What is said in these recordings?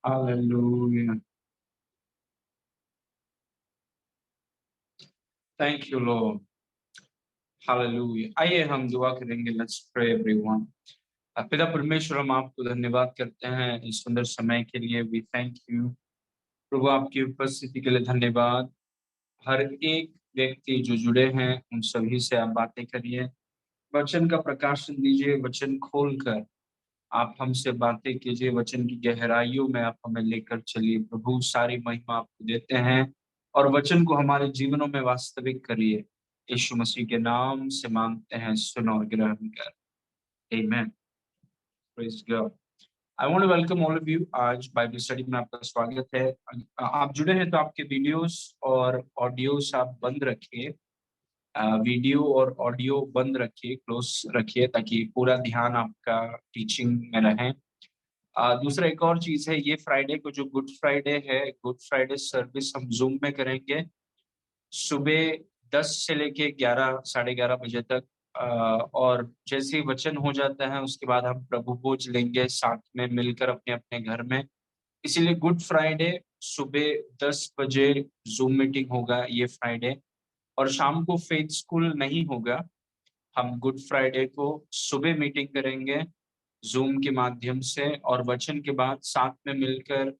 Hallelujah. Thank you, Lord. Hallelujah. आइए हम दुआ करेंगे. Let's pray everyone. पिता परमेश्वर, हम आपको धन्यवाद करते हैं इस सुंदर समय के लिए. We thank you. प्रभु, आपकी उपस्थिति के लिए धन्यवाद. हर एक व्यक्ति जो जुड़े हैं उन सभी से आप बातें करिए. वचन का प्रकाशन दीजिए. वचन खोलकर आप हमसे बातें कीजिए. वचन की गहराइयों में आप हमें लेकर चलिए. प्रभु, सारी महिमा आपको देते हैं और वचन को हमारे जीवनों में वास्तविक करिए. यीशु मसीह के नाम से मांगते हैं, सुनो और ग्रहण कर. आमीन. Praise God. I want to welcome all of you. आज बाइबल स्टडी में आपका स्वागत है. आप जुड़े हैं तो आपके वीडियोस और ऑडियोस आप बंद रखिए. वीडियो और ऑडियो बंद रखिए, क्लोज रखिए, ताकि पूरा ध्यान आपका टीचिंग में रहे. दूसरा एक और चीज है, ये फ्राइडे को जो गुड फ्राइडे है, गुड फ्राइडे सर्विस हम जूम में करेंगे सुबह 10 से लेके 11 साढ़े 11 बजे तक. और जैसे ही वचन हो जाता है उसके बाद हम प्रभु भोज लेंगे साथ में मिलकर अपने अपने घर में. इसीलिए गुड फ्राइडे सुबह 10 बजे जूम मीटिंग होगा ये फ्राइडे. और शाम को फेथ स्कूल नहीं होगा. हम गुड फ्राइडे को सुबह मीटिंग करेंगे जूम के माध्यम से, और वचन के बाद साथ में मिलकर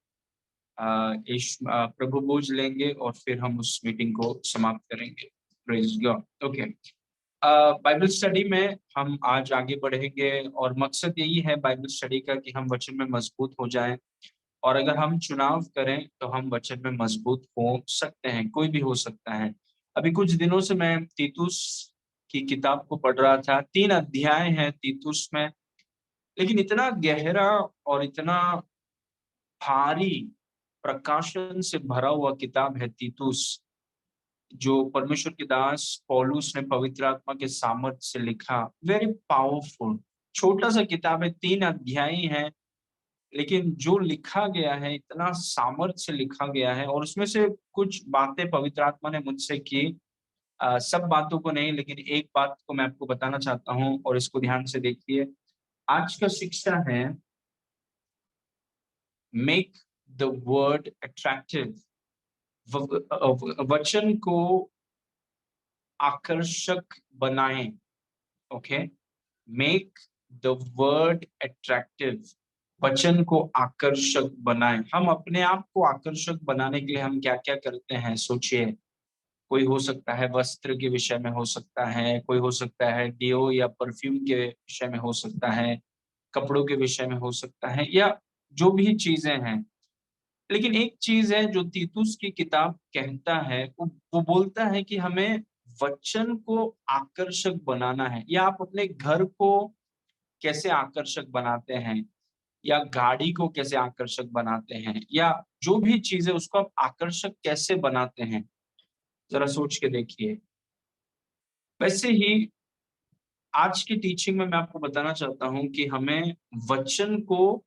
प्रभु भोज लेंगे और फिर हम उस मीटिंग को समाप्त करेंगे. Praise God. Okay. Bible study में हम आज आगे बढ़ेंगे और मकसद यही है बाइबल स्टडी का कि हम वचन में मजबूत हो जाएं. और अगर हम चुनाव करें तो हम वचन में मजबूत हो सकते हैं. कोई भी हो सकता है. अभी कुछ दिनों से मैं तीतुस की किताब को पढ़ रहा था. 3 अध्याय हैं तीतुस में, लेकिन इतना गहरा और इतना भारी प्रकाशन से भरा हुआ किताब है तीतुस, जो परमेश्वर के दास पौलुस ने पवित्र आत्मा के सामर्थ्य से लिखा. Very powerful. छोटा सा किताब है, 3 अध्याय है, लेकिन जो लिखा गया है इतना सामर्थ्य से लिखा गया है. और उसमें से कुछ बातें पवित्र आत्मा ने मुझसे की. सब बातों को नहीं, लेकिन एक बात को मैं आपको बताना चाहता हूँ और इसको ध्यान से देखिए. आज का शिक्षा है मेक द वर्ड अट्रैक्टिव. वचन को आकर्षक बनाएं. Okay. Make the word attractive. वचन को आकर्षक बनाएं. हम अपने आप को आकर्षक बनाने के लिए हम क्या क्या करते हैं, सोचिए. कोई हो सकता है वस्त्र के विषय में हो सकता है, कोई हो सकता है डियो या परफ्यूम के विषय में हो सकता है, कपड़ों के विषय में हो सकता है, या जो भी चीजें हैं. लेकिन एक चीज है जो तीतुस की किताब कहता है, वो बोलता है कि हमें वचन को आकर्षक बनाना है. या आप अपने घर को कैसे आकर्षक बनाते हैं, या गाड़ी को कैसे आकर्षक बनाते हैं, या जो भी चीज है उसको आप आकर्षक कैसे बनाते हैं, जरा सोच के देखिए. वैसे ही आज की टीचिंग में मैं आपको बताना चाहता हूं कि हमें वचन को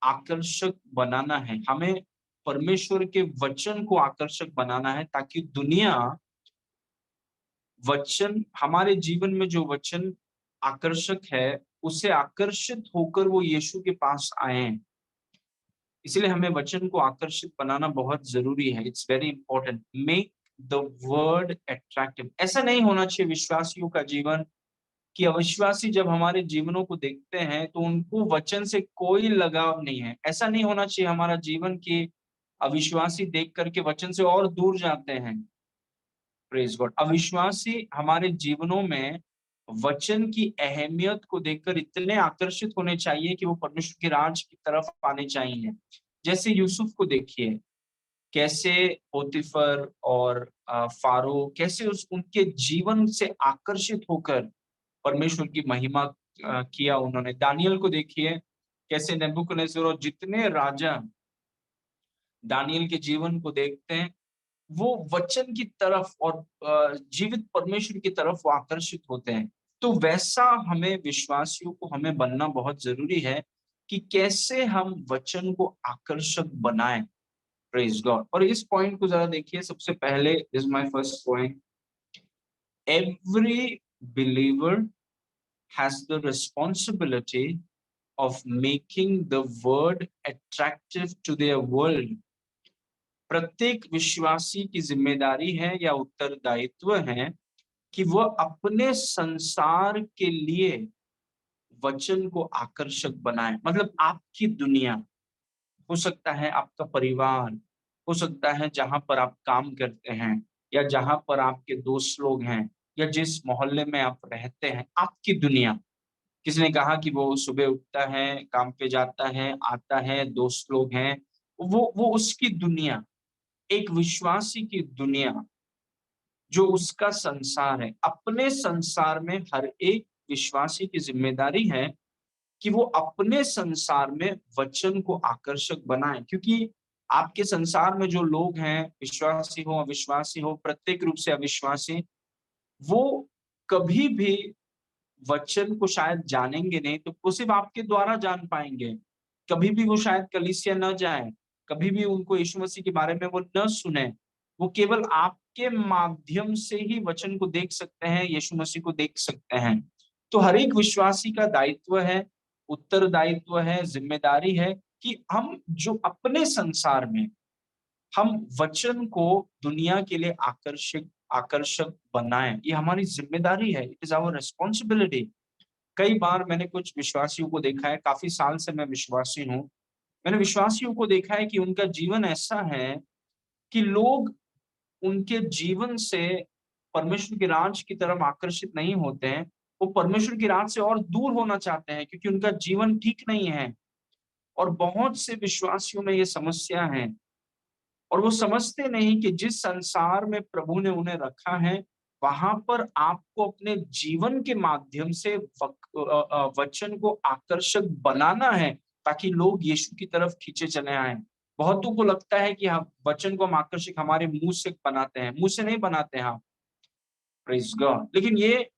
आकर्षक बनाना है. हमें परमेश्वर के वचन को आकर्षक बनाना है, ताकि दुनिया वचन, हमारे जीवन में जो वचन आकर्षक है, उससे आकर्षित होकर वो यीशु के पास आए. इसलिए हमें वचन को आकर्षित बनाना बहुत जरूरी है. It's very important. Make the word attractive. ऐसा नहीं होना चाहिए विश्वासियों का जीवन कि अविश्वासी जब हमारे जीवनों को देखते हैं तो उनको वचन से कोई लगाव नहीं है. ऐसा नहीं होना चाहिए हमारा जीवन कि अविश्वासी देख करके वचन से और दूर जाते हैं. Praise God. अविश्वासी हमारे जीवनों में वचन की अहमियत को देखकर इतने आकर्षित होने चाहिए कि वो परमेश्वर के राज की तरफ आने चाहिए. जैसे यूसुफ को देखिए, कैसे पोतीफर और फारो कैसे उनके जीवन से आकर्षित होकर परमेश्वर की महिमा किया उन्होंने. दानियल को देखिए, कैसे नेबुकदनेस्सर और जितने राजा दानियल के जीवन को देखते हैं, वो वचन की तरफ और जीवित परमेश्वर की तरफ वो आकर्षित होते हैं. तो वैसा हमें विश्वासियों को हमें बनना बहुत जरूरी है कि कैसे हम वचन को आकर्षक बनाएं. Praise God. और इस पॉइंट को जरा देखिए. सबसे पहले, this is my first point. Every believer has the responsibility of making the word attractive to their world. प्रत्येक विश्वासी की जिम्मेदारी है या उत्तरदायित्व है कि वह अपने संसार के लिए वचन को आकर्षक बनाए। मतलब आपकी दुनिया, हो सकता है आपका परिवार, हो सकता है जहां पर आप काम करते हैं, या जहां पर आपके दोस्त लोग हैं, या जिस मोहल्ले में आप रहते हैं, आपकी दुनिया। किसी ने कहा कि वो सुबह उठता है, काम पे जाता है, आता है, दोस्त लोग हैं, वो उसकी दुनिया, एक विश्वासी की दुनिया, जो उसका संसार है। अपने संसार में हर एक विश्वासी की जिम्मेदारी है कि वो अपने संसार में वचन को आकर्षक बनाएं, क्योंकि आपके संसार में जो लोग हैं, विश्वासी हो अविश्वासी हो, प्रत्येक रूप से अविश्वासी, वो कभी भी वचन को शायद जानेंगे नहीं, तो वो सिर्फ आपके द्वारा जान पाएंगे। कभी भी वो शायद कलीसिया न जाए, कभी भी उनको यीशु मसीह के बारे में वो न सुने, वो केवल आपके माध्यम से ही वचन को देख सकते हैं, यीशु मसीह को देख सकते हैं। तो हर एक विश्वासी का दायित्व है, उत्तरदायित्व है, जिम्मेदारी है कि हम जो अपने संसार में हम वचन को दुनिया के लिए आकर्षक आकर्षक बनाएं। ये हमारी जिम्मेदारी है, इट इज आवर रिस्पॉन्सिबिलिटी। कई बार मैंने कुछ विश्वासियों को देखा है, काफी साल से मैं विश्वासी हूँ, मैंने विश्वासियों को देखा है कि उनका जीवन ऐसा है कि लोग उनके जीवन से परमेश्वर के राज की तरफ आकर्षित नहीं होते हैं, वो परमेश्वर के राज से और दूर होना चाहते हैं, क्योंकि उनका जीवन ठीक नहीं है। और बहुत से विश्वासियों में ये समस्या है, और वो समझते नहीं कि जिस संसार में प्रभु ने उन्हें रखा है, वहां पर आपको अपने जीवन के माध्यम से वचन को आकर्षक बनाना है, ताकि लोग यीशु की तरफ खींचे चले आए। बहुतों को लगता है कि हम वचन को हम आकर्षक हमारे मुंह से बनाते हैं, मुंह से नहीं बनाते हैं हम। Praise God. लेकिन ये,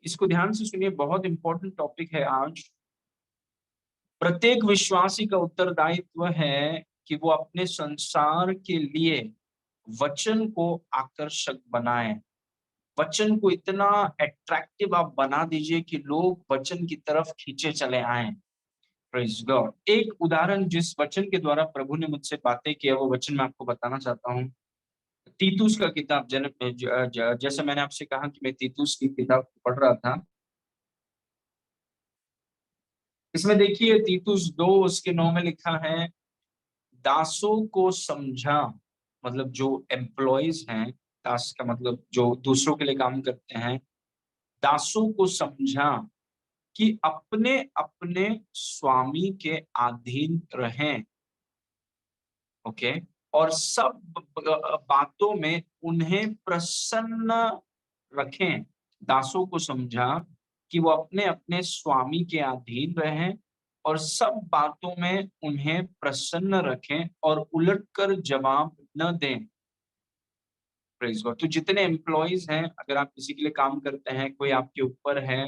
इसको ध्यान से सुनिए, बहुत इंपॉर्टेंट टॉपिक है आज। प्रत्येक विश्वासी का उत्तरदायित्व है कि वो अपने संसार के लिए वचन को आकर्षक बनाएं। वचन को इतना अट्रैक्टिव आप बना दीजिए कि लोग वचन की तरफ खींचे चले आएं। Praise God. एक उदाहरण जिस वचन के द्वारा प्रभु ने मुझसे बातें किया, वो वचन मैं आपको बताना चाहता हूँ। तीतुस का किताब, जैसे मैंने आपसे कहा कि मैं तीतुस की किताब पढ़ रहा था, इसमें देखिए तीतुस 2 उसके 9 में लिखा है, दासों को समझा। मतलब जो एम्प्लॉयज हैं, दास का मतलब जो दूसरों के लिए काम करते हैं, दासों को समझा कि अपने अपने स्वामी के अधीन रहें। ओके। और सब बातों में उन्हें प्रसन्न रखें। दासों को समझा कि वो अपने अपने स्वामी के अधीन रहें, और सब बातों में उन्हें प्रसन्न रखें और उलटकर जवाब न दें। Praise God. तो जितने एम्प्लॉइज हैं, अगर आप किसी के लिए काम करते हैं, कोई आपके ऊपर है,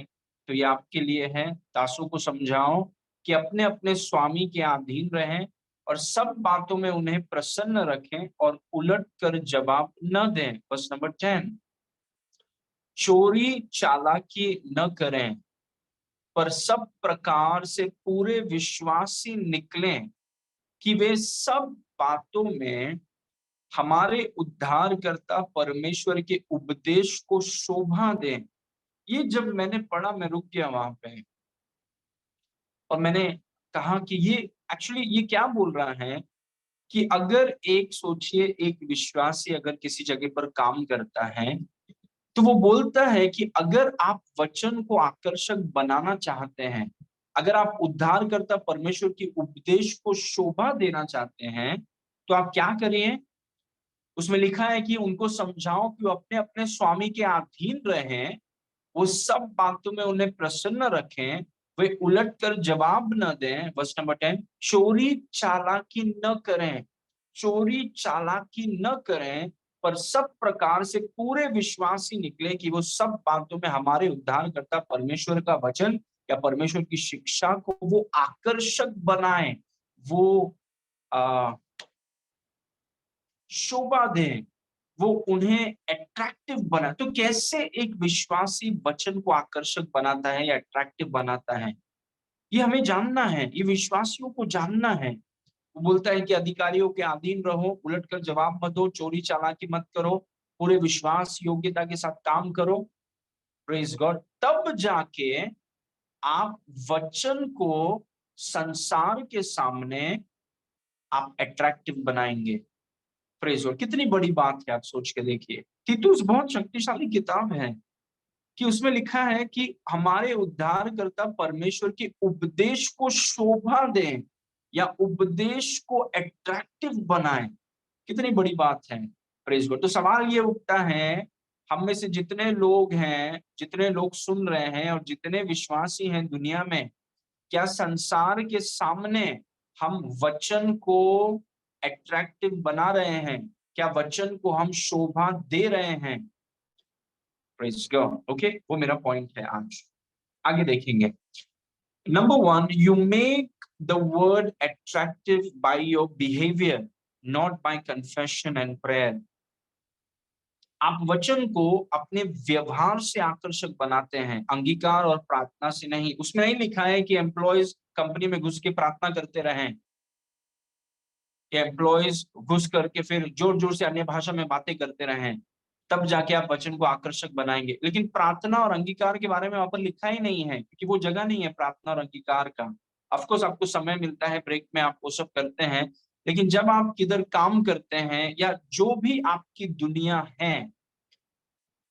तो ये आपके लिए है। दासों को समझाओ कि अपने अपने स्वामी के अधीन रहें, और सब बातों में उन्हें प्रसन्न रखें और उलट कर जवाब न दें। बस नंबर 10, चोरी चालाकी न करें, पर सब प्रकार से पूरे विश्वासी निकलें, कि वे सब बातों में हमारे उद्धारकर्ता परमेश्वर के उपदेश को शोभा दें। ये जब मैंने पढ़ा, मैं रुक गया वहां पे, और मैंने कहा कि ये एक्चुअली ये क्या बोल रहा है, कि अगर एक सोचिए, एक विश्वासी अगर किसी जगह पर काम करता है, तो वो बोलता है कि अगर आप वचन को आकर्षक बनाना चाहते हैं, अगर आप उद्धारकर्ता परमेश्वर के उपदेश को शोभा देना चाहते हैं, तो आप क्या करिए। उसमें लिखा है कि उनको समझाओ कि वो अपने अपने स्वामी के अधीन रहें, वो सब बातों में उन्हें प्रसन्न रखें, वे उलट कर जवाब न दें। वर्स नंबर 10, चोरी चालाकी न करें, चोरी चालाकी न करें, पर सब प्रकार से पूरे विश्वासी निकले, कि वो सब बातों में हमारे उद्धारकर्ता परमेश्वर का वचन या परमेश्वर की शिक्षा को वो आकर्षक बनाएं, वो शोभा दें, वो उन्हें अट्रैक्टिव बना। तो कैसे एक विश्वासी वचन को आकर्षक बनाता है या अट्रैक्टिव बनाता है? ये हमें जानना है, ये विश्वासियों को जानना है। वो बोलता है कि अधिकारियों के अधीन रहो, उलटकर जवाब मत दो, चोरी चालाकी मत करो, पूरे विश्वास योग्यता के साथ काम करो। Praise God. तब जाके आप वचन को संसार के सामने आप अट्रैक्टिव बनाएंगे। Praise God. कितनी बड़ी बात है, आप सोच के देखिए। तीतुस बहुत शक्तिशाली किताब है कि उसमें लिखा है कि हमारे उद्धारकर्ता परमेश्वर के उपदेश को शोभा दें या उपदेश को अट्रैक्टिव बनाएं। कितनी बड़ी बात है। Praise God. तो सवाल ये उठता है, हम में से जितने लोग हैं, जितने लोग सुन रहे हैं और जितने विश्वासी हैं दुनिया में, क्या संसार के सामने हम वचन को अट्रैक्टिव बना रहे हैं? क्या वचन को हम शोभा दे रहे हैं? Praise God. ओके, वो मेरा पॉइंट है आज। आगे देखेंगे। Number 1, you make the word attractive by your behavior, not by confession and prayer. आप वचन को अपने व्यवहार से आकर्षक बनाते हैं, अंगीकार और प्रार्थना से नहीं। उसमें नहीं लिखा है कि एम्प्लॉयज कंपनी में घुस के प्रार्थना करते रहें, या एम्प्लॉयज घुस करके फिर जोर जोर से अन्य भाषा में बातें करते रहें, तब जाके आप वचन को आकर्षक बनाएंगे। लेकिन प्रार्थना और अंगीकार के बारे में वहां पर लिखा ही नहीं है, क्योंकि वो जगह नहीं है प्रार्थना और अंगीकार का। ऑफकोर्स आपको समय मिलता है, ब्रेक में आप वो सब करते हैं, लेकिन जब आप किधर काम करते हैं या जो भी आपकी दुनिया है,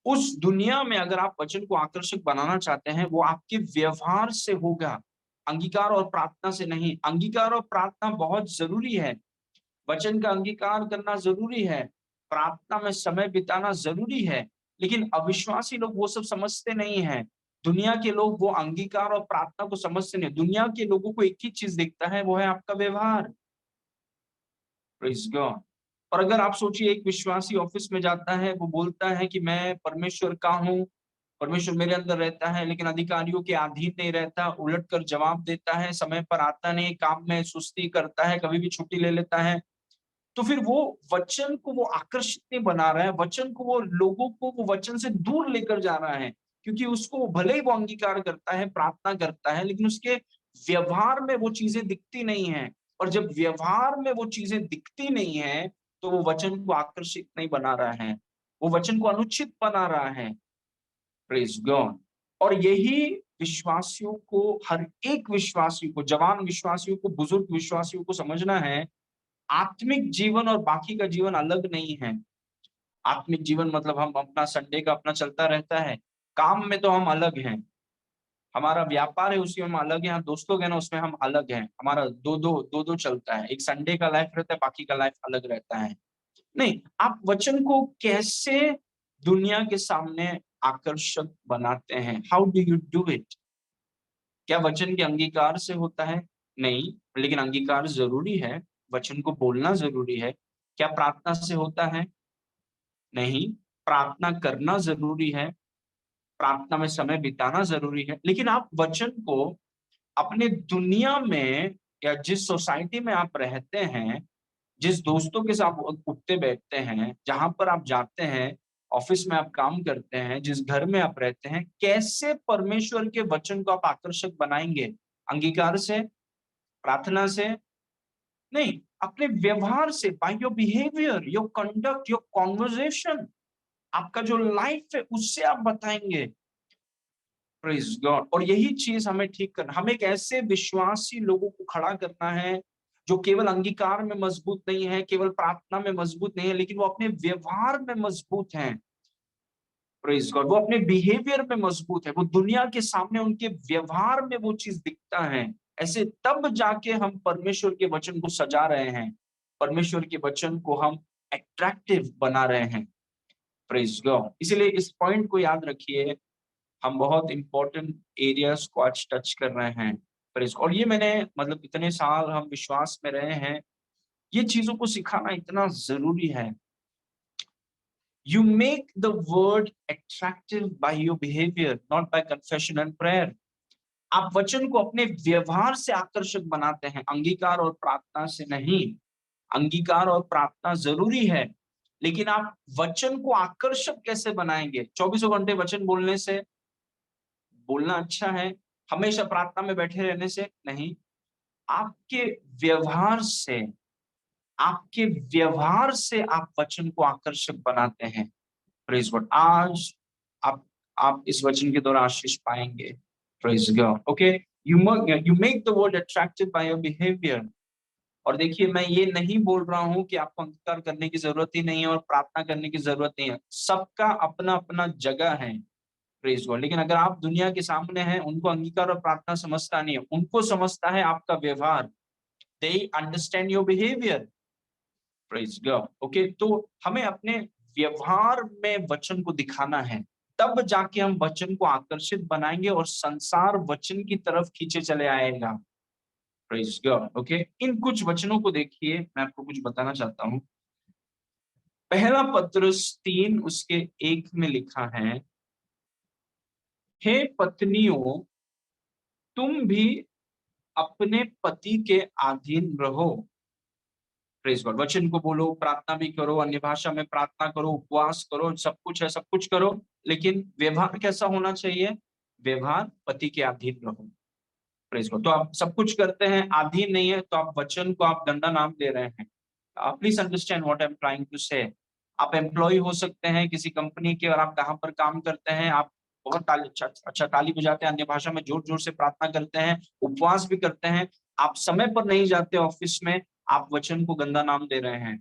उस दुनिया में अगर आप वचन को आकर्षक बनाना चाहते हैं, वो आपके व्यवहार से होगा, अंगीकार और प्रार्थना से नहीं। अंगीकार और प्रार्थना बहुत जरूरी है, वचन का अंगीकार करना जरूरी है, प्रार्थना में समय बिताना जरूरी है, लेकिन अविश्वासी लोग वो सब समझते नहीं है। दुनिया के लोग वो अंगीकार और प्रार्थना को समझते नहीं। दुनिया के लोगों को एक ही चीज दिखता है, वो है आपका व्यवहार। Praise God. और अगर आप सोचिए, एक विश्वासी ऑफिस में जाता है, वो बोलता है कि मैं परमेश्वर का हूँ, परमेश्वर मेरे अंदर रहता है, लेकिन अधिकारियों के अधीन नहीं रहता, उलट कर जवाब देता है, समय पर आता नहीं, काम में सुस्ती करता है, कभी भी छुट्टी ले लेता है, तो फिर वो वचन को वो आकर्षित नहीं बना रहा है, वचन को वो लोगों को वो वचन से दूर लेकर जा रहा है। क्योंकि उसको भले ही वो अंगीकार करता है, प्रार्थना करता है, लेकिन उसके व्यवहार में वो चीजें दिखती नहीं है। और जब व्यवहार में वो चीजें दिखती नहीं है, तो वो वचन को आकर्षित नहीं बना रहा है, वो वचन को अनुचित बना रहा है। Praise God. और यही विश्वासियों को, हर एक विश्वासी को, जवान विश्वासियों को, बुजुर्ग विश्वासियों को समझना है, आत्मिक जीवन और बाकी का जीवन अलग नहीं है। आत्मिक जीवन मतलब हम अपना संडे का अपना चलता रहता है, काम में तो हम अलग हैं, हमारा व्यापार है उसमें हम अलग हैं, दोस्तों के ना उसमें हम अलग हैं, हमारा दो दो चलता है, एक संडे का लाइफ रहता है, बाकी का लाइफ अलग रहता है। नहीं, आप वचन को कैसे दुनिया के सामने आकर्षक बनाते हैं? How do you do it? क्या वचन के अंगीकार से होता है? नहीं, लेकिन अंगीकार जरूरी है, वचन को बोलना जरूरी है। क्या प्रार्थना से होता है? नहीं, प्रार्थना करना जरूरी है, प्रार्थना में समय बिताना जरूरी है, लेकिन आप वचन को अपने दुनिया में या जिस सोसाइटी में आप रहते हैं, जिस दोस्तों के साथ उठते बैठते हैं, जहां पर आप जाते हैं, ऑफिस में आप काम करते हैं, जिस घर में आप रहते हैं, कैसे परमेश्वर के वचन को आप आकर्षक बनाएंगे? अंगीकार से? प्रार्थना से? नहीं, अपने व्यवहार से, by your behaviour, your conduct, your conversation, आपका जो लाइफ है उससे आप बताएंगे। Praise God. और यही चीज हमें ठीक करना, हमें एक ऐसे विश्वासी लोगों को खड़ा करना है जो केवल अंगीकार में मजबूत नहीं है, केवल प्रार्थना में मजबूत नहीं है, लेकिन वो अपने व्यवहार में मजबूत हैं। Praise God. वो अपने बिहेवियर में मजबूत है, वो दुनिया के सामने उनके व्यवहार में वो चीज दिखता है। ऐसे तब जाके हम परमेश्वर के वचन को सजा रहे हैं, परमेश्वर के वचन को हम अट्रैक्टिव बना रहे हैं। Praise God. इसीलिए इस पॉइंट को याद रखिए, हम बहुत इंपॉर्टेंट एरियाज को आज टच कर रहे हैं। प्रेज। और ये मैंने मतलब इतने साल हम विश्वास में रहे हैं, ये चीजों को सिखाना इतना जरूरी है। You make the word attractive by your behavior, not by confession and prayer. आप वचन को अपने व्यवहार से आकर्षक बनाते हैं, अंगीकार और प्रार्थना से नहीं। अंगीकार और प्रार्थना जरूरी है, लेकिन आप वचन को आकर्षक कैसे बनाएंगे? 24 घंटे वचन बोलने से, बोलना अच्छा है, हमेशा प्रार्थना में बैठे रहने से नहीं, आपके व्यवहार से, आपके व्यवहार से आप वचन को आकर्षक बनाते हैं। Praise God. आज आप इस वचन के द्वारा आशीष पाएंगे। Praise God. Okay, you make the world attractive by your behaviour. और देखिए, मैं ये नहीं बोल रहा हूं कि आपको अंगीकार करने की जरूरत ही नहीं है और प्रार्थना करने की जरूरत नहीं है। सबका अपना अपना जगह है। Praise God. लेकिन अगर आप दुनिया के सामने हैं, उनको अंगीकार और प्रार्थना समझता नहीं है, उनको समझता है आपका व्यवहार। They understand your behaviour. Praise God. Okay, तो हमें अपने व्यवहार में वचन को दिखाना है, तब जाके हम वचन को आकर्षित बनाएंगे और संसार वचन की तरफ खींचे चले आएगा। Praise God. ओके, इन कुछ वचनों को देखिए, मैं आपको कुछ बताना चाहता हूं। पहला पत्रस 3 उसके 1 में लिखा है, हे पत्नियों, तुम भी अपने पति के अधीन रहो। Praise God. वचन को बोलो, प्रार्थना भी करो, अन्य भाषा में प्रार्थना करो, उपवास करो, सब कुछ है, सब कुछ करो, लेकिन व्यवहार कैसा होना चाहिए? व्यवहार पति के अधीन रहो। Praise God. तो आप सब कुछ करते हैं, अधीन नहीं है, तो आप वचन को आप गंदा नाम दे रहे हैं। Please understand what I am trying to say. आप एम्प्लॉय हो सकते हैं किसी कंपनी के, और आप कहाँ पर काम करते हैं, आप बहुत अच्छा ताली बजाते हैं, अन्य भाषा में जोर जोर से प्रार्थना करते हैं, उपवास भी करते हैं, आप समय पर नहीं जाते ऑफिस में, आप वचन को गंदा नाम दे रहे हैं।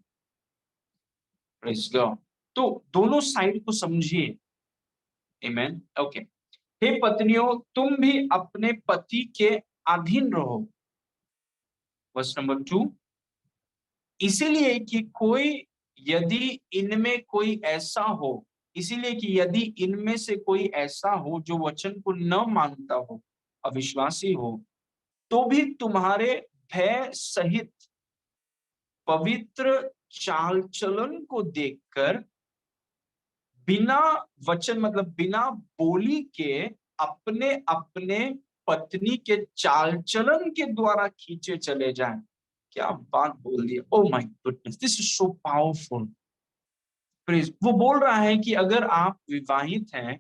Praise God. तो दोनों साइड को समझिए। आमेन। ओके। हे पत्नियों, तुम भी अपने पति के अधीन रहो। वर्स नंबर 2, इसीलिए कि कोई यदि इनमें कोई ऐसा हो, इसीलिए कि यदि इनमें से कोई ऐसा हो जो वचन को न मानता हो, अविश्वासी हो, तो भी तुम्हारे भय सहित पवित्र चाल चलन को देखकर, बिना वचन मतलब बिना बोली के, अपने अपने पत्नी के चाल चलन के द्वारा खींचे चले जाएं। क्या बात बोल दी! Oh my goodness, this is so powerful. Please, वो बोल रहा है कि अगर आप विवाहित हैं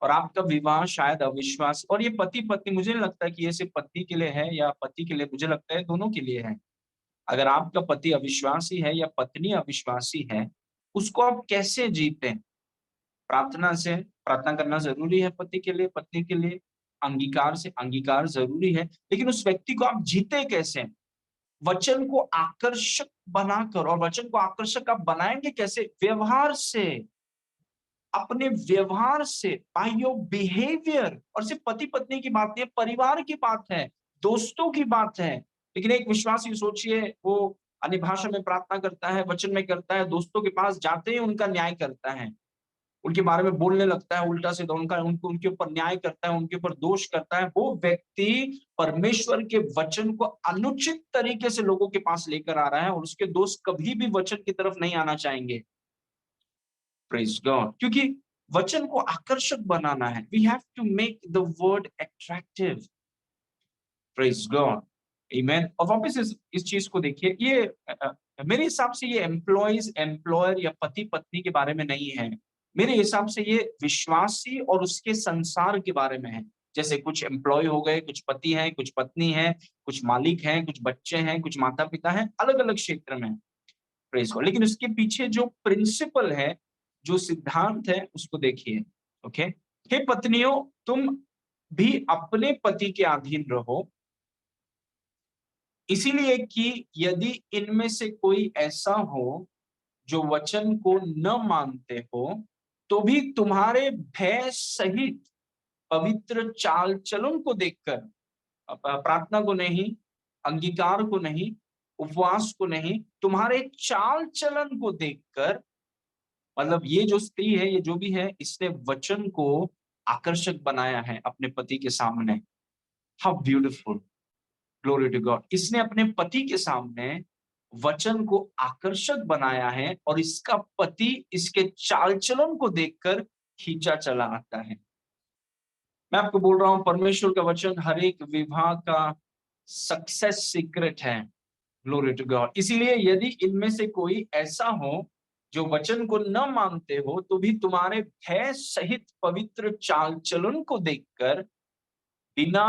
और आपका विवाह शायद अविश्वास, और ये पति पत्नी, मुझे नहीं लगता कि ये सिर्फ पति के लिए है या पति के लिए, मुझे लगता है दोनों के लिए है। अगर आपका पति अविश्वासी है या पत्नी अविश्वासी है, उसको आप कैसे जीते? प्रार्थना से। प्रार्थना करना जरूरी है पति के लिए, पत्नी के लिए। अंगीकार से, अंगीकार जरूरी है, लेकिन उस व्यक्ति को आप जीते कैसे? वचन को आकर्षक बनाकर। और वचन को आकर्षक आप बनाएंगे कैसे? व्यवहार से, अपने व्यवहार से, बाय योर बिहेवियर। और सिर्फ पति पत्नी की बात नहीं है, परिवार की बात है, दोस्तों की बात है। लेकिन एक विश्वासी, सोचिए, वो अन्य भाषा में प्रार्थना करता है, वचन में करता है, दोस्तों के पास जाते ही उनका न्याय करता है, उनके बारे में बोलने लगता है उल्टा सीधा, उनके ऊपर न्याय करता है, उनके ऊपर दोष करता है, वो व्यक्ति परमेश्वर के वचन को अनुचित तरीके से लोगों के पास लेकर आ रहा है, और उसके दोस्त कभी भी वचन की तरफ नहीं आना चाहेंगे। Praise God. क्योंकि वचन को आकर्षक बनाना है, we have to make the word attractive. Praise God. Amen. और वापस इस चीज को देखिए, ये मेरे हिसाब से ये एम्प्लॉयज एम्प्लॉयर या पति पत्नी के बारे में नहीं है। मेरे हिसाब से ये विश्वासी और उसके संसार के बारे में है। जैसे कुछ एम्प्लॉय हो गए, कुछ पति हैं, कुछ पत्नी है, कुछ मालिक हैं, कुछ बच्चे हैं, कुछ माता पिता हैं, अलग अलग क्षेत्र में। Praise God. लेकिन उसके पीछे जो प्रिंसिपल है, जो सिद्धांत है, उसको देखिए। ओके। हे पत्नियों, तुम भी अपने पति के अधीन रहो, इसीलिए कि यदि इनमें से कोई ऐसा हो जो वचन को न मानते हो, तो भी तुम्हारे भय सहित पवित्र चाल चलन को देखकर, प्रार्थना को नहीं, अंगीकार को नहीं, उपवास को नहीं, तुम्हारे चाल चलन को देखकर, मतलब ये जो स्त्री है, ये जो भी है, इसने वचन को आकर्षक बनाया है अपने पति के सामने। How beautiful! Glory to God. इसने अपने पति के सामने वचन को आकर्षक बनाया है, और इसका पति इसके चाल चलन को देखकर खींचा चला आता है। मैं आपको बोल रहा हूं, परमेश्वर का वचन हर एक विवाह का सक्सेस सीक्रेट है। Glory to God. इसीलिए यदि इनमें से कोई ऐसा हो जो वचन को न मानते हो, तो भी तुम्हारे भय सहित पवित्र चाल चलन को देखकर, बिना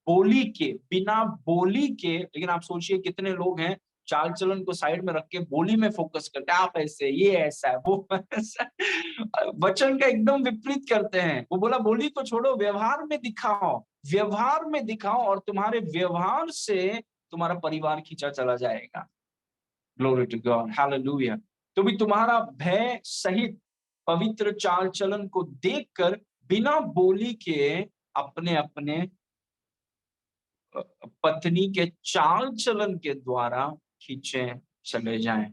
बिना बोली के। लेकिन आप सोचिए कितने लोग हैं चाल चलन को साइड में रख के बोली में फोकस करते हैं, आप ऐसे, ये ऐसा है, वो ऐसा है। वचन का एकदम विपरीत करते हैं। वो बोला बोली को छोड़ो, व्यवहार में दिखाओ, व्यवहार में दिखाओ, और तुम्हारे व्यवहार से तुम्हारा परिवार खींचा चला जाएगा। Glory to God, hallelujah. तो भी तुम्हारा भय सहित पवित्र चाल चलन को देखकर बिना बोली के अपने अपने पत्नी के चाल चलन के द्वारा खींचे चले जाएं।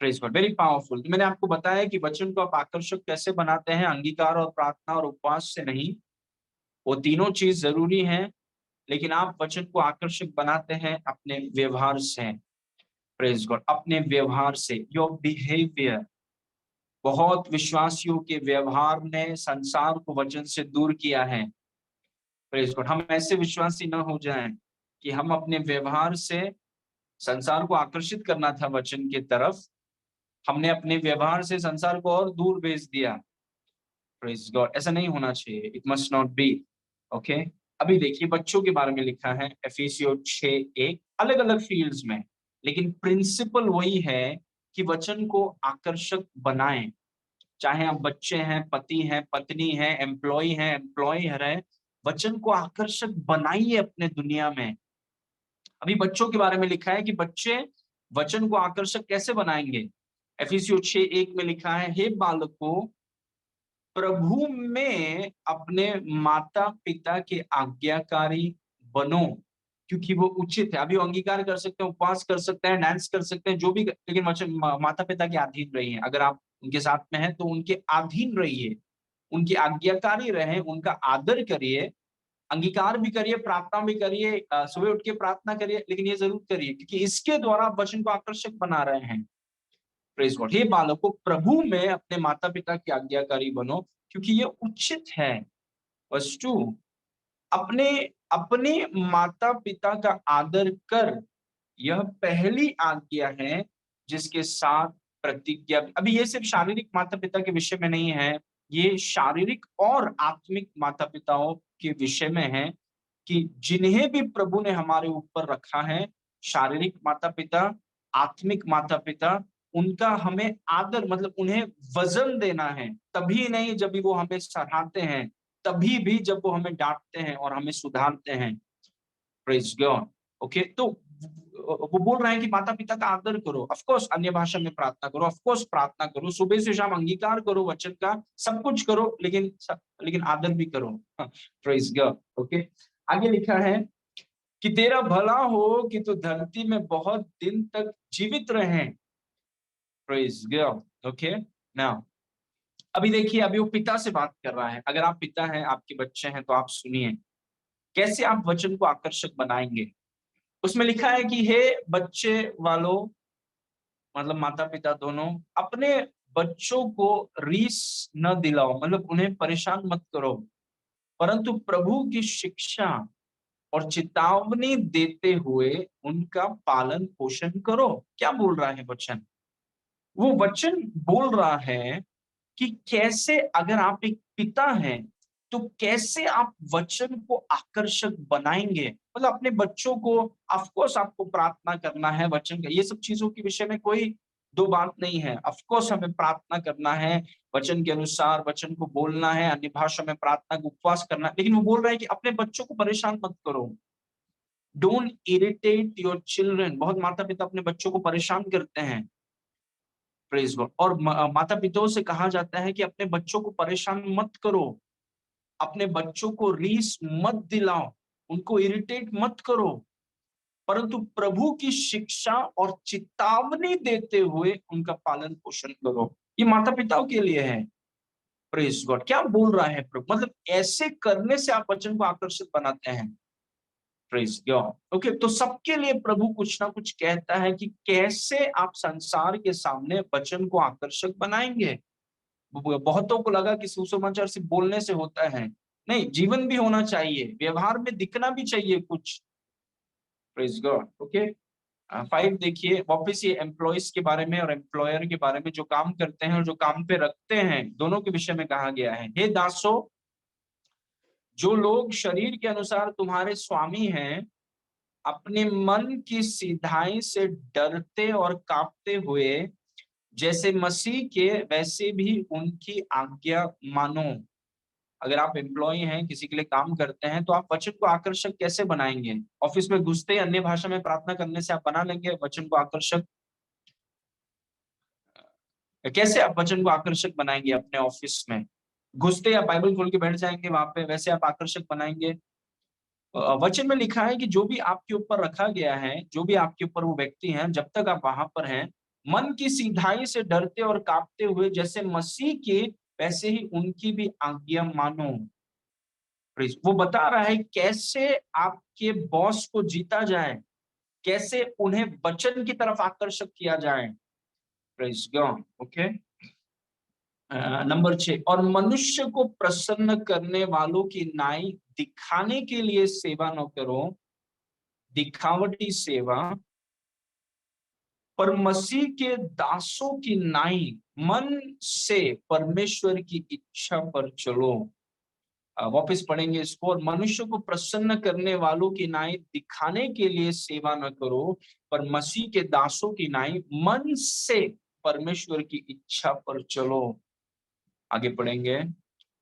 Praise God, very powerful. मैंने आपको बताया कि वचन को आप आकर्षक कैसे बनाते हैं, अंगीकार और प्रार्थना और उपवास से नहीं। वो तीनों चीज जरूरी हैं, लेकिन आप वचन को आकर्षक बनाते हैं अपने व्यवहार से। प्रेज गॉड, अपने व्यवहार से, योर बिहेवियर। बहुत विश्वासियों के व्यवहार ने संसार को वचन से दूर किया है। प्रेज गॉड, हम ऐसे विश्वासी न हो जाएं कि हम अपने व्यवहार से संसार को आकर्षित करना था वचन की तरफ, हमने अपने व्यवहार से संसार को और दूर भेज दिया। प्रेज गॉड, ऐसा नहीं होना चाहिए। It must not be. Okay, अभी देखिए बच्चों के बारे में लिखा है एफिसियों 6:1, अलग अलग फील्ड्स में, लेकिन प्रिंसिपल वही है कि वचन को आकर्षक बनाएं। चाहे आप बच्चे हैं, पति हैं, पत्नी हैं, एम्प्लॉयर है, वचन को आकर्षक बनाइए अपने दुनिया में। अभी बच्चों के बारे में लिखा है कि बच्चे वचन को आकर्षक कैसे बनाएंगे। एफिसियों 6:1 में लिखा है, हे बालकों, प्रभु में अपने माता पिता के आज्ञाकारी बनो, क्योंकि वो उचित है। अभी वो अंगीकार कर सकते हैं, उपवास कर सकते हैं, डांस कर सकते हैं, जो भी, लेकिन वचन माता पिता के अधीन रहिए। अगर आप उनके साथ में हैं तो उनके अधीन रहिए, उनके आज्ञाकारी रहें, उनका आदर करिए, अंगीकार भी करिए, प्रार्थना भी करिए, सुबह उठ के प्रार्थना करिए, लेकिन ये जरूर करिए क्योंकि इसके द्वारा आप वचन को आकर्षक बना रहे हैं। प्रेज गॉड, हे बालकों, प्रभु में अपने माता पिता की आज्ञाकारी बनो, क्योंकि ये उचित है। वर्स 2, अपने अपने माता पिता का आदर कर, यह पहली आज्ञा है जिसके साथ प्रतिज्ञा। अभी ये सिर्फ शारीरिक माता पिता के विषय में नहीं है, ये शारीरिक और आत्मिक माता पिताओं के विषय में है कि जिन्हें भी प्रभु ने हमारे ऊपर रखा है, शारीरिक माता पिता, आत्मिक माता पिता, उनका हमें आदर, मतलब उन्हें वजन देना है। तभी नहीं जब भी वो हमें सराहते हैं, तभी भी जब वो हमें डांटते हैं और हमें सुधारते हैं। Praise God. ओके, तो वो बोल रहे हैं कि माता पिता का आदर करो, ऑफ कोर्स अन्य भाषा में प्रार्थना करो, ऑफ कोर्स प्रार्थना करो, सुबह से शाम अंगीकार करो वचन का, सब कुछ करो, लेकिन आदर भी करो। Praise God. ओके, आगे लिखा है कि तेरा भला हो कि तू धरती में बहुत दिन तक जीवित रहे। Praise God. ओके, नाउ अभी देखिए, अभी वो पिता से बात कर रहा है। अगर आप पिता हैं, आपके बच्चे हैं, तो आप सुनिए कैसे आप वचन को आकर्षक बनाएंगे। उसमें लिखा है कि हे बच्चे वालों, मतलब माता पिता दोनों, अपने बच्चों को रीस न दिलाओ, मतलब उन्हें परेशान मत करो, परंतु प्रभु की शिक्षा और चेतावनी देते हुए उनका पालन पोषण करो। क्या बोल रहा है वचन? वो वचन बोल रहा है कि कैसे, अगर आप एक पिता हैं तो कैसे आप वचन को आकर्षक बनाएंगे। मतलब अपने बच्चों को, ऑफ कोर्स आपको प्रार्थना करना है वचन का, ये सब चीजों के विषय में कोई दो बात नहीं है। ऑफ कोर्स हमें प्रार्थना करना है वचन के अनुसार, वचन को बोलना है, अन्य भाषा में प्रार्थना का उपवास करना है, लेकिन वो बोल रहा है कि अपने बच्चों को परेशान मत करो। Don't irritate your children. बहुत माता पिता अपने बच्चों को परेशान करते हैं। Praise God. और माता पिताओं से कहा जाता है कि अपने बच्चों को परेशान मत करो, अपने बच्चों को रीस मत दिलाओ, उनको इरिटेट मत करो, परंतु प्रभु की शिक्षा और चेतावनी देते हुए उनका पालन पोषण करो। ये माता पिताओं के लिए है। Praise God. क्या बोल रहा है प्रभु? मतलब ऐसे करने से आप वचन को आकर्षित बनाते हैं। Praise God. ओके, तो सबके लिए प्रभु कुछ ना कुछ कहता है कि कैसे आप संसार के सामने वचन को आकर्षक बनाएंगे। बहुतों को लगा कि सुसमाचार सिर्फ बोलने से होता है, नहीं, जीवन भी होना चाहिए, व्यवहार में दिखना भी चाहिए कुछ। Praise God. ओके, 5 देखिए, वापस ये एम्प्लॉयज के बारे में और एम्प्लॉयर के बारे में, जो काम करते हैं और जो काम पे रखते हैं, दोनों के विषय में कहा गया है। हे दासो, जो लोग शरीर के अनुसार तुम्हारे स्वामी हैं, अपने मन की सिधाई से डरते और कांपते हुए जैसे मसीह के, वैसे भी उनकी आज्ञा मानो। अगर आप एम्प्लॉय हैं, किसी के लिए काम करते हैं, तो आप वचन को आकर्षक कैसे बनाएंगे? ऑफिस में घुसते ही अन्य भाषा में प्रार्थना करने से आप बना लेंगे वचन को आकर्षक? कैसे आप वचन को आकर्षक बनाएंगे? अपने ऑफिस में घुसते आप बाइबल खोल के बैठ जाएंगे वहां पे, वैसे आप आकर्षक बनाएंगे? वचन में लिखा है कि जो भी आपके ऊपर रखा गया है, जो भी आपके ऊपर वो व्यक्ति हैं, जब तक आप वहां पर हैं, मन की सिधाई से डरते और कांपते हुए जैसे मसीह के, वैसे ही उनकी भी आज्ञा मानो। वो बता रहा है कैसे आपके बॉस को जीता जाए, कैसे उन्हें वचन की तरफ आकर्षक किया जाए। Praise God. ओके, नंबर 6, और मनुष्य को प्रसन्न करने वालों की नाई दिखाने के लिए सेवा न करो, दिखावटी सेवा, पर मसीह के दासों की नाई मन से परमेश्वर की इच्छा पर चलो। वापस पढ़ेंगे इसको। और मनुष्य को प्रसन्न करने वालों की नाई दिखाने के लिए सेवा न करो, पर मसीह के दासों की नाई मन से परमेश्वर की इच्छा पर चलो। आगे पढ़ेंगे।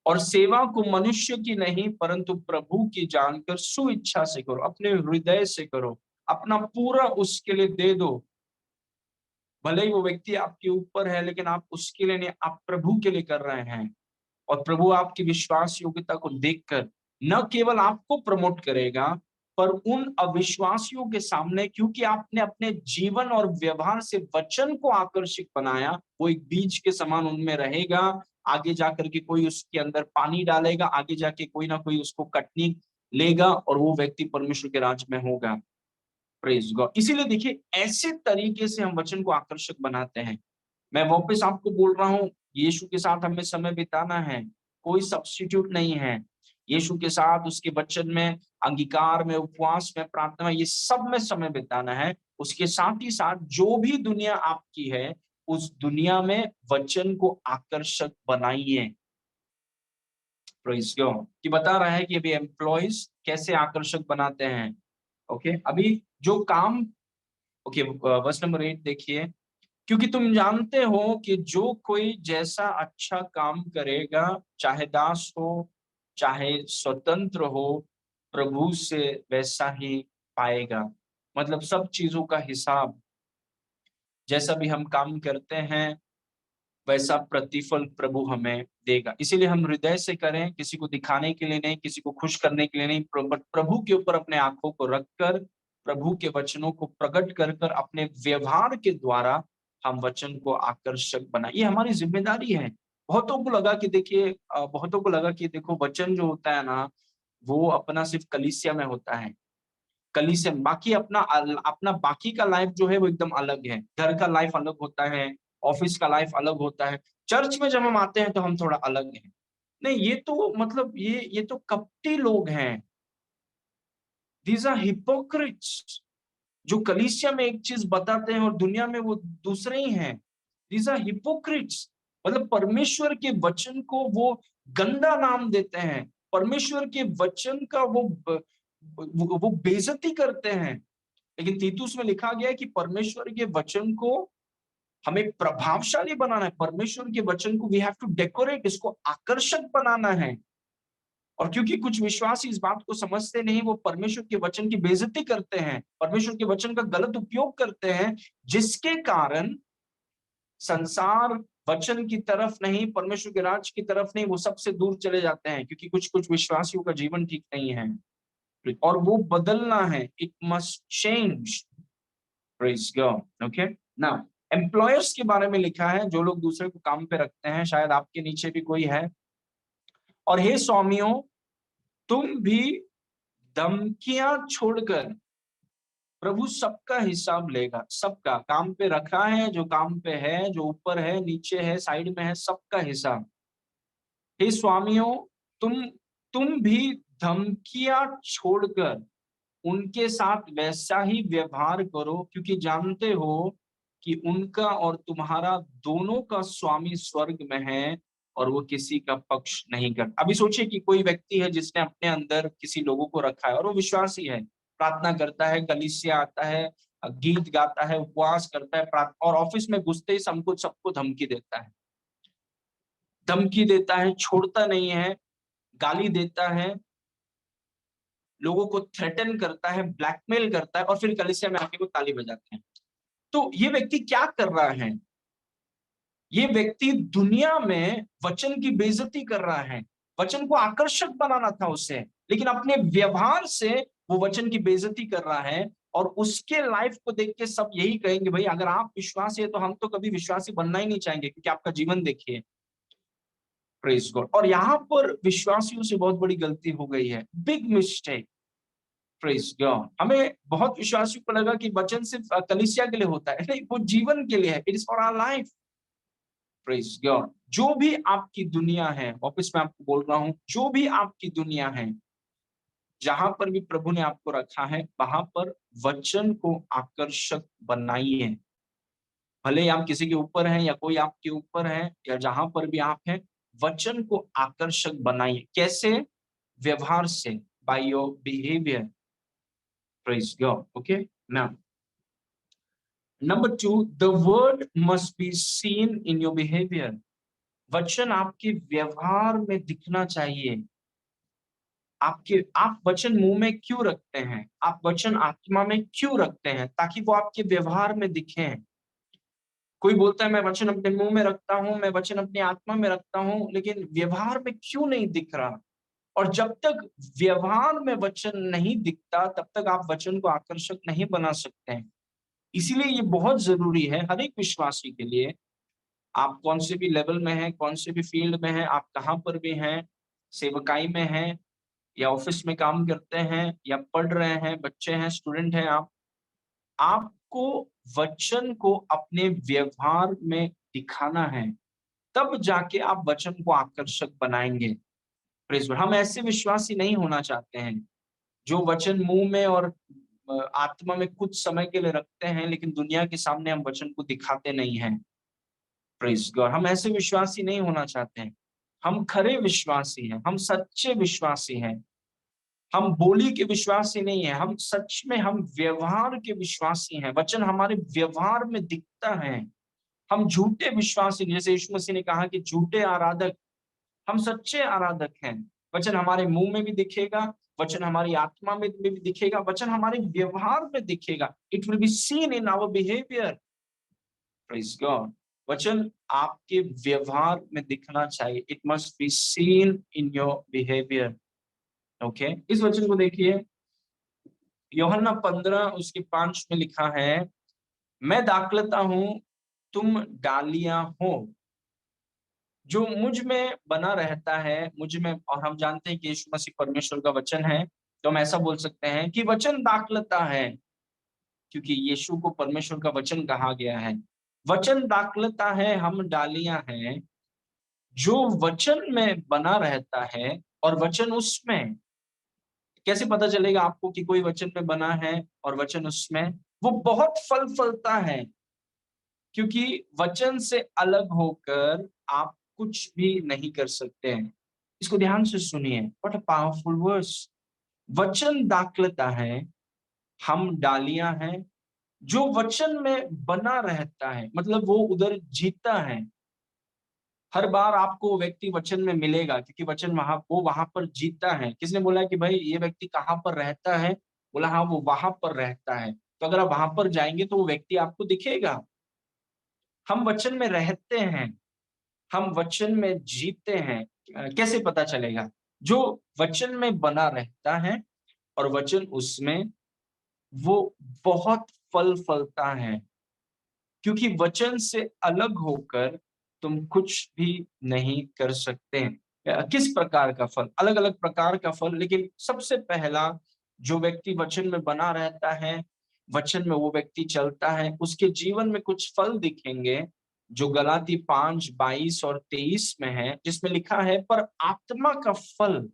और सेवा को मनुष्य की नहीं परंतु प्रभु की जानकर सुइच्छा से करो, अपने हृदय से करो, अपना पूरा उसके लिए दे दो। भले ही वो व्यक्ति आपके ऊपर है, लेकिन आप उसके लिए नहीं, आप प्रभु के लिए कर रहे हैं। और प्रभु आपकी विश्वास योग्यता को देखकर न केवल आपको प्रमोट करेगा, पर उन अविश्वासियों के सामने, क्योंकि आपने अपने जीवन और व्यवहार से वचन को आकर्षित बनाया, वो एक बीज के समान उनमें रहेगा। आगे जाकर के कोई उसके अंदर पानी डालेगा, आगे जाके कोई ना कोई उसको कटनी लेगा और वो व्यक्ति परमेश्वर के राज में होगा। Praise God. इसीलिए देखिए, ऐसे तरीके से हम वचन को आकर्षक बनाते हैं। मैं वापस आपको बोल रहा हूँ, यीशु के साथ हमें समय बिताना है, कोई सब्स्टिट्यूट नहीं है। यीशु के साथ, उसके वचन में, अंगीकार में, उपवास में, प्रार्थना में, ये सब में समय बिताना है। उसके साथ ही साथ जो भी दुनिया आपकी है, उस दुनिया में वचन को आकर्षक बनाइए। Praise God. कि बता रहा है कि अभी एम्प्लॉयज कैसे आकर्षक बनाते हैं। ओके, अभी जो काम, ओके, वर्स नंबर 8 देखिए। क्योंकि तुम जानते हो कि जो कोई जैसा अच्छा काम करेगा, चाहे दास हो चाहे स्वतंत्र हो, प्रभु से वैसा ही पाएगा। मतलब सब चीजों का हिसाब, जैसा भी हम काम करते हैं वैसा प्रतिफल प्रभु हमें देगा। इसीलिए हम हृदय से करें, किसी को दिखाने के लिए नहीं, किसी को खुश करने के लिए नहीं, बट प्रभु के ऊपर अपने आंखों को रखकर, प्रभु के वचनों को प्रकट कर कर अपने व्यवहार के द्वारा हम वचन को आकर्षक बनाए। ये हमारी जिम्मेदारी है। बहुतों को लगा कि देखिए, बहुतों को लगा कि देखो, वचन जो होता है ना, वो अपना सिर्फ कलीसिया में होता है। कलीसिया बाकी अपना बाकी का लाइफ जो है वो एकदम अलग है। घर का लाइफ अलग होता है, ऑफिस का लाइफ अलग होता है, चर्च में जब हम आते हैं तो हम थोड़ा अलग हैं। नहीं, ये तो मतलब ये तो कपटी लोग हैं। दीज आर हिपोक्रिट्स, जो कलीसिया में एक चीज बताते हैं और दुनिया में वो दूसरे ही हैं। These are hypocrites. मतलब परमेश्वर के वचन को वो गंदा नाम देते हैं, परमेश्वर के वचन का वो बेइज्जती करते हैं। लेकिन तीतुस में लिखा गया है कि परमेश्वर के वचन को हमें प्रभावशाली बनाना है। परमेश्वर के वचन को वी हैव टू डेकोरेट, इसको आकर्षक बनाना है। और क्योंकि कुछ विश्वासी इस बात को समझते नहीं, वो परमेश्वर के वचन की बेइज्जती करते हैं, परमेश्वर के वचन का गलत उपयोग करते हैं, जिसके कारण संसार वचन की तरफ नहीं, परमेश्वर के राज की तरफ नहीं, वो सबसे दूर चले जाते हैं। क्योंकि कुछ कुछ विश्वासियों का जीवन ठीक नहीं है और वो बदलना है। It must change. Praise God. Okay, now employers के बारे में लिखा है, जो लोग दूसरे को काम पे रखते हैं। शायद आपके नीचे भी कोई है। और हे स्वामियों, तुम भी धमकियां छोड़कर, प्रभु सबका हिसाब लेगा। सबका काम पे रखा है, जो काम पे है, जो ऊपर है, नीचे है, साइड में है, सबका हिसाब। हे स्वामियों, तुम भी धमकियां छोड़कर उनके साथ वैसा ही व्यवहार करो, क्योंकि जानते हो कि उनका और तुम्हारा दोनों का स्वामी स्वर्ग में है, और वो किसी का पक्ष नहीं करता। अभी सोचिए कि कोई व्यक्ति है जिसने अपने अंदर किसी लोगों को रखा है और वो विश्वासी है, प्रार्थना करता है, कलीसिया आता है, गीत गाता है, उपवास करता है, और ऑफिस में घुसते ही सबको धमकी देता है, छोड़ता नहीं है, गाली देता है, लोगों को थ्रेटन करता है, ब्लैकमेल करता है, और फिर कलीसिया में आके वो ताली बजाते हैं। तो ये व्यक्ति क्या कर रहा है? ये व्यक्ति दुनिया में वचन की बेइज्जती कर रहा है। वचन को आकर्षक बनाना था उसे, लेकिन अपने व्यवहार से वो वचन की बेइज्जती कर रहा है। और उसके लाइफ को देख के सब यही कहेंगे, भाई अगर आप विश्वासी है तो हम तो कभी विश्वासी बनना ही नहीं चाहेंगे, क्योंकि आपका जीवन देखिए। Praise God. और यहाँ पर विश्वासियों से बहुत बड़ी गलती हो गई है, बिग मिस्टेक। Praise God. हमें बहुत विश्वासियों को लगा कि वचन सिर्फ कलीसिया के लिए होता है, नहीं, वो जीवन के लिए है। It is for our life. Praise God. जो भी आपकी दुनिया है, वापस मैं आपको बोल रहा हूं, जो भी आपकी दुनिया है, जहां पर भी प्रभु ने आपको रखा है, वहां पर वचन को आकर्षक बनाइए। भले ही आप किसी के ऊपर हैं या कोई आपके ऊपर है, या जहां पर भी आप हैं, वचन को आकर्षक बनाइए। कैसे? व्यवहार से, by your behaviour. Praise God. Okay. Now number 2, the word must be seen in your behaviour. वचन आपके व्यवहार में दिखना चाहिए। आप वचन मुंह में क्यों रखते हैं? आप वचन आत्मा में क्यों रखते हैं? ताकि वो आपके व्यवहार में दिखे। कोई बोलता है मैं वचन अपने मुंह में रखता हूं, मैं वचन अपनी आत्मा में रखता हूं, लेकिन व्यवहार में क्यों नहीं दिख रहा? और जब तक व्यवहार में वचन नहीं दिखता, तब तक आप वचन को आकर्षक नहीं बना सकते हैं। इसीलिए ये बहुत जरूरी है हर एक विश्वासी के लिए। आप कौन से भी लेवल में हैं, कौन से भी फील्ड में हैं, आप कहाँ पर भी हैं, सेवकाई में हैं, या ऑफिस में काम करते हैं, या पढ़ रहे हैं, बच्चे हैं, स्टूडेंट हैं, आपको वचन को अपने व्यवहार में दिखाना है। तब जाके आप वचन को आकर्षक बनाएंगे। Praise God. हम ऐसे विश्वासी नहीं होना चाहते हैं जो वचन मुंह में और आत्मा में कुछ समय के लिए रखते हैं, लेकिन दुनिया के सामने हम वचन को दिखाते नहीं हैं। Praise God. हम ऐसे विश्वासी नहीं होना चाहते हैं। हम खरे विश्वासी हैं, हम सच्चे विश्वासी हैं। हम बोली के विश्वासी नहीं है, हम सच में हम व्यवहार के विश्वासी हैं। वचन हमारे व्यवहार में दिखता है। हम झूठे विश्वासी, जैसे यीशु मसीह ने कहा कि झूठे आराधक, हम सच्चे आराधक हैं। वचन हमारे मुंह में भी दिखेगा, वचन हमारी आत्मा में भी दिखेगा, वचन हमारे व्यवहार में दिखेगा। It will be seen in our behaviour. Praise God. वचन आपके व्यवहार में दिखना चाहिए। It must be seen in your behaviour. Okay. इस वचन को देखिए, यूहन्ना 15 उसके 5 में लिखा है, मैं दाखलता हूं, तुम डालियां हो। जो मुझ में बना रहता है, मुझ में, और हम जानते हैं कि यीशु मसीह परमेश्वर का वचन है, तो हम ऐसा बोल सकते हैं कि वचन दाखलता है, क्योंकि यीशु को परमेश्वर का वचन कहा गया है। वचन दाखलता है, हम डालियां हैं। जो वचन में बना रहता है और वचन उसमें, कैसे पता चलेगा आपको कि कोई वचन में बना है और वचन उसमें? वो बहुत फल फलता है, क्योंकि वचन से अलग होकर आप कुछ भी नहीं कर सकते हैं। इसको ध्यान से सुनिए, व्हाट अ पावरफुल वर्स। वचन दाखलता है, हम डालियां हैं। जो वचन में बना रहता है, मतलब वो उधर जीता है। हर बार आपको व्यक्ति वचन में मिलेगा, क्योंकि वचन वो वहां पर जीता है। किसने बोला कि भाई ये व्यक्ति कहाँ पर रहता है? बोला हाँ, वो वहां पर रहता है। तो अगर आप वहां पर जाएंगे तो वो व्यक्ति आपको दिखेगा। हम वचन में रहते हैं, हम वचन में जीते हैं। कैसे पता चलेगा? जो वचन में बना रहता है और वचन उसमें, वो बहुत फल फलता है, क्योंकि वचन से अलग होकर तुम कुछ भी नहीं कर सकते। किस प्रकार का फल? अलग अलग प्रकार का फल, लेकिन सबसे पहला, जो व्यक्ति वचन में बना रहता है, वचन में वो व्यक्ति चलता है, उसके जीवन में कुछ फल दिखेंगे, जो गलाती 5:22 और 23 में है, जिसमें लिखा है, पर आत्मा का फल,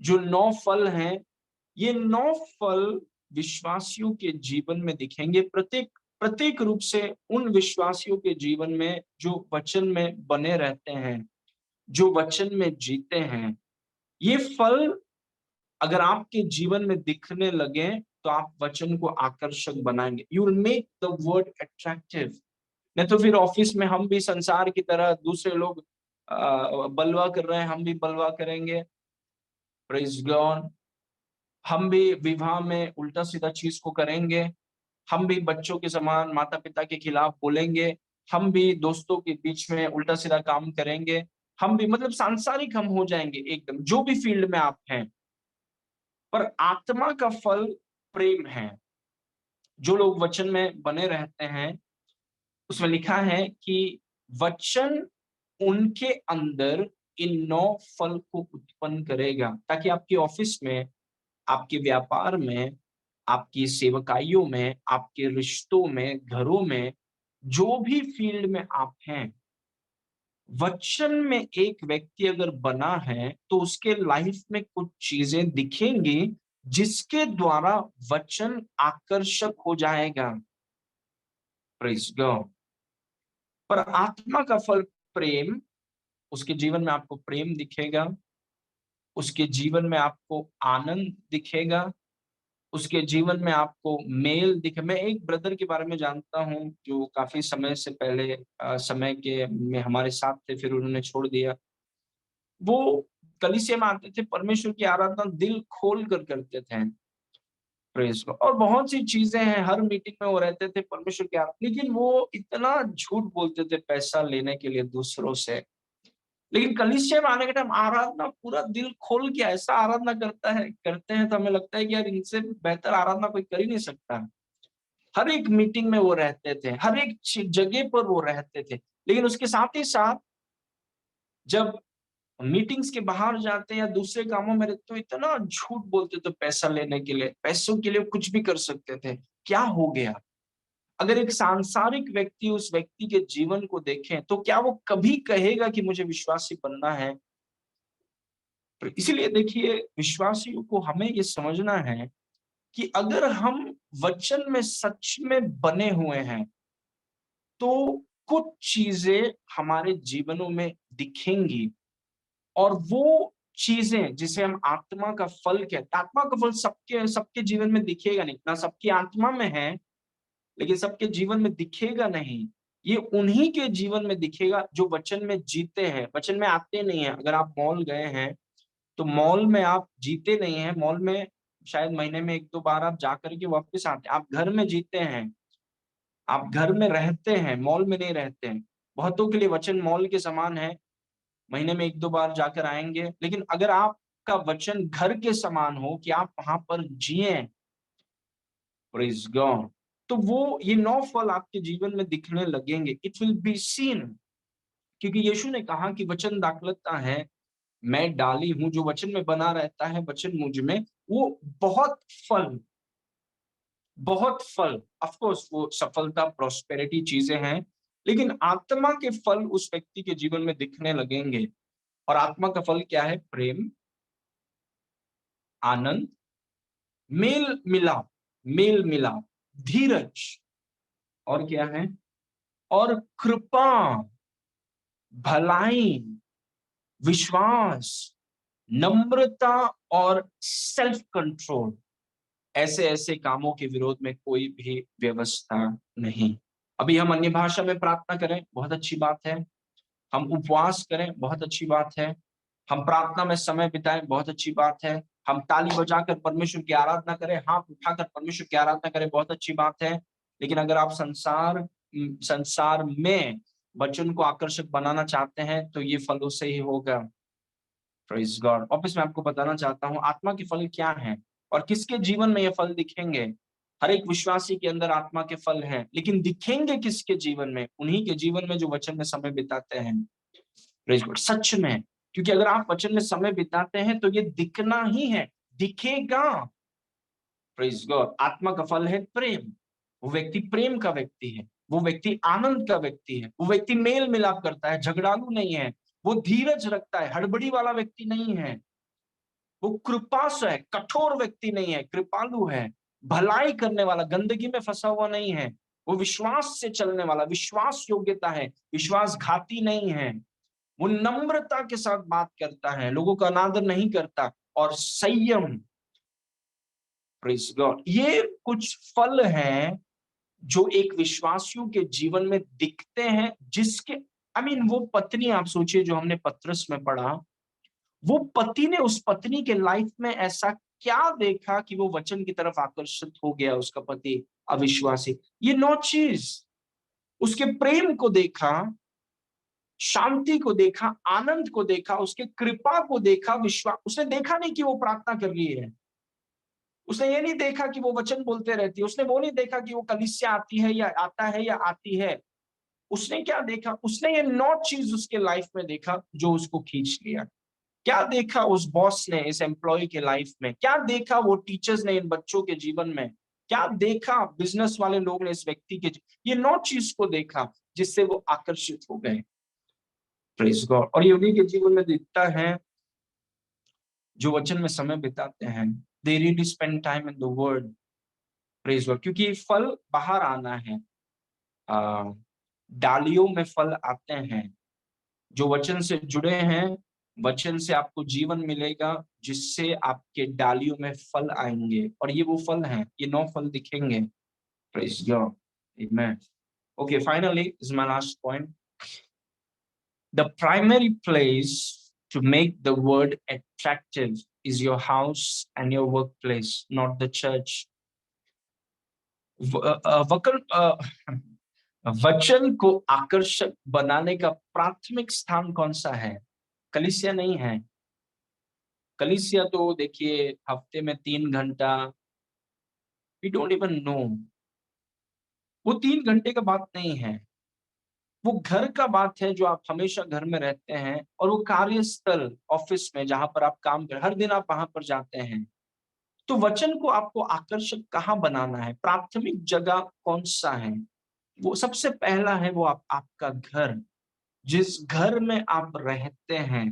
जो 9 फल हैं, ये 9 फल विश्वासियों के जीवन में दिखेंगे, प्रत्येक प्रत्येक रूप से उन विश्वासियों के जीवन में जो वचन में बने रहते हैं। जो वचन में जीते हैं, ये फल अगर आपके जीवन में दिखने लगे तो आप वचन को आकर्षक बनाएंगे। You will make the word attractive. नहीं तो फिर ऑफिस में हम भी संसार की तरह, दूसरे लोग बलवा कर रहे हैं, हम भी बलवा करेंगे। Praise God. हम भी विवाह में उल्टा सीधा चीज को करेंगे। हम भी बच्चों के समान माता पिता के खिलाफ बोलेंगे। हम भी दोस्तों के बीच में उल्टा सीधा काम करेंगे। हम भी मतलब सांसारिक हम हो जाएंगे एकदम, जो भी फील्ड में आप हैं। पर आत्मा का फल प्रेम है। जो लोग वचन में बने रहते हैं, उसमें लिखा है कि वचन उनके अंदर इन 9 फल को उत्पन्न करेगा, ताकि आपके ऑफिस में, आपके व्यापार में, आपकी सेवकाइयों में, आपके रिश्तों में, घरों में, जो भी फील्ड में आप हैं, वचन में एक व्यक्ति अगर बना है तो उसके लाइफ में कुछ चीजें दिखेंगी जिसके द्वारा वचन आकर्षक हो जाएगा। Praise God. पर आत्मा का फल प्रेम, उसके जीवन में आपको प्रेम दिखेगा, उसके जीवन में आपको आनंद दिखेगा, उसके जीवन में आपको मेल दिखे। मैं एक ब्रदर के बारे में जानता हूँ जो काफी समय से पहले समय के में हमारे साथ थे, फिर उन्होंने छोड़ दिया। वो कलीसिया में आते थे, परमेश्वर की आराधना दिल खोल कर करते थे। प्रेज को, और बहुत सी चीजें हैं, हर मीटिंग में वो रहते थे परमेश्वर के आराधना, लेकिन वो इतना झूठ बोलते थे पैसा लेने के लिए दूसरों से। लेकिन कलीसिया में आने के टाइम आराधना पूरा दिल खोल के ऐसा आराधना करते हैं तो हमें लगता है कि यार इनसे बेहतर आराधना कोई कर ही नहीं सकता। हर एक मीटिंग में वो रहते थे, हर एक जगह पर वो रहते थे। लेकिन उसके साथ ही साथ जब मीटिंग्स के बाहर जाते हैं या दूसरे कामों में रहते तो इतना झूठ बोलते थे पैसा लेने के लिए, पैसों के लिए कुछ भी कर सकते थे। क्या हो गया? अगर एक सांसारिक व्यक्ति उस व्यक्ति के जीवन को देखें तो क्या वो कभी कहेगा कि मुझे विश्वासी बनना है? तो इसीलिए देखिए, विश्वासियों को हमें ये समझना है कि अगर हम वचन में सच में बने हुए हैं तो कुछ चीजें हमारे जीवनों में दिखेंगी। और वो चीजें जिसे हम आत्मा का फल कहते हैं, आत्मा का फल सबके सबके जीवन में दिखेगा नहीं ना, सबकी आत्मा में है लेकिन सबके जीवन में दिखेगा नहीं। ये उन्हीं के जीवन में दिखेगा जो वचन में जीते हैं, वचन में आते नहीं है। अगर आप मॉल गए हैं तो मॉल में आप जीते नहीं हैं, मॉल में शायद महीने में 1-2 बार आप जाकर के वापस आते हैं। आप घर में जीते हैं, आप घर में रहते हैं, मॉल में नहीं रहते हैं। बहुतों के लिए वचन मॉल के समान है, महीने में 1-2 बार जाकर आएंगे। लेकिन अगर आपका वचन घर के समान हो कि आप वहां पर जिए, प्रेज गॉड, तो वो ये 9 फल आपके जीवन में दिखने लगेंगे। It will be scene. क्योंकि यीशु ने कहा कि वचन दाखलता है, मैं डाली हूं, जो वचन में बना रहता है, वचन मुझ में, वो बहुत फल, बहुत फल। ऑफ कोर्स वो सफलता, प्रोस्पेरिटी चीजें हैं, लेकिन आत्मा के फल उस व्यक्ति के जीवन में दिखने लगेंगे। और आत्मा का फल क्या है? प्रेम, आनंद, मेल मिलाप, मेल मिलाप, धीरज, और क्या है? और कृपा, भलाई, विश्वास, नम्रता और सेल्फ कंट्रोल। ऐसे ऐसे कामों के विरोध में कोई भी व्यवस्था नहीं। अभी हम अन्य भाषा में प्रार्थना करें, बहुत अच्छी बात है। हम उपवास करें, बहुत अच्छी बात है। हम प्रार्थना में समय बिताएं, बहुत अच्छी बात है। हम ताली बजाकर परमेश्वर की आराधना करें, हाथ उठाकर परमेश्वर की आराधना करें, बहुत अच्छी बात है। लेकिन अगर आप संसार में वचन को आकर्षक बनाना चाहते हैं तो ये फलों से ही होगा। Praise God. वापस मैं आपको बताना चाहता हूँ आत्मा के फल क्या हैं और किसके जीवन में ये फल दिखेंगे। हर एक विश्वासी के अंदर आत्मा के फल हैं, लेकिन दिखेंगे किसके जीवन में? उन्हीं के जीवन में जो वचन में समय बिताते हैं। प्रेज गॉड, सच में। क्योंकि अगर आप वचन में समय बिताते हैं तो ये दिखना ही है, दिखेगा। Praise God. आत्मा का फल है प्रेम। वो व्यक्ति प्रेम का व्यक्ति है, वो व्यक्ति आनंद का व्यक्ति है, वो व्यक्ति मेल मिलाप करता है, झगड़ालू नहीं है, वो धीरज रखता है, हड़बड़ी वाला व्यक्ति नहीं है, वो कृपासु है, कठोर व्यक्ति नहीं है, कृपालु है, भलाई करने वाला, गंदगी में फंसा हुआ नहीं है, वो विश्वास से चलने वाला, विश्वास योग्यता है, विश्वासघाती नहीं है। वो नम्रता के साथ बात करता है, लोगों का अनादर नहीं करता, और संयम। Praise God. ये कुछ फल हैं जो एक विश्वासियों के जीवन में दिखते हैं, जिसके वो पत्नी, आप सोचिए, जो हमने पत्रस में पढ़ा, वो पति ने उस पत्नी के लाइफ में ऐसा क्या देखा कि वो वचन की तरफ आकर्षित हो गया, उसका पति अविश्वासी। ये 9 चीज, उसके प्रेम को देखा, शांति को देखा, आनंद को देखा, उसके कृपा को देखा, विश्वास। उसने देखा नहीं कि वो प्रार्थना कर रही है, उसने ये नहीं देखा कि वो वचन बोलते रहती है, उसने वो नहीं देखा कि वो कलीसिया आती है या आता है या आती है। उसने क्या देखा? उसने ये 9 चीज उसके लाइफ में देखा जो उसको खींच लिया। क्या देखा उस बॉस ने इस एम्प्लॉय के लाइफ में? क्या देखा वो टीचर्स ने इन बच्चों के जीवन में? क्या देखा बिजनेस वाले लोग ने इस व्यक्ति के? ये 9 चीज को देखा जिससे वो आकर्षित हो गए। Praise God. और ये उन्हीं के जीवन में दिखता है जो वचन में समय बिताते हैं। They really spend time in the word. Praise God. क्योंकि फल बाहर आना है, डालियों में फल आते हैं। जो वचन से जुड़े हैं, वचन से आपको जीवन मिलेगा, जिससे आपके डालियों में फल आएंगे, और ये वो फल हैं, ये 9 फल दिखेंगे। Praise God. Amen. Okay, finally is my last point. The primary place to make the word attractive is your house and your workplace, not the church. वचन को आकर्षक बनाने का प्राथमिक स्थान कौन सा है? कलीसिया नहीं है। कलीसिया तो देखिए हफ्ते में 3 घंटा, वी डोंट इवन नो। वो 3 घंटे का बात नहीं है, वो घर का बात है, जो आप हमेशा घर में रहते हैं, और वो कार्यस्थल, ऑफिस में जहां पर आप काम कर, हर दिन आप वहां पर जाते हैं। तो वचन को आपको आकर्षक कहाँ बनाना है? प्राथमिक जगह कौन सा है? वो सबसे पहला है, वो आपका घर। जिस घर में आप रहते हैं,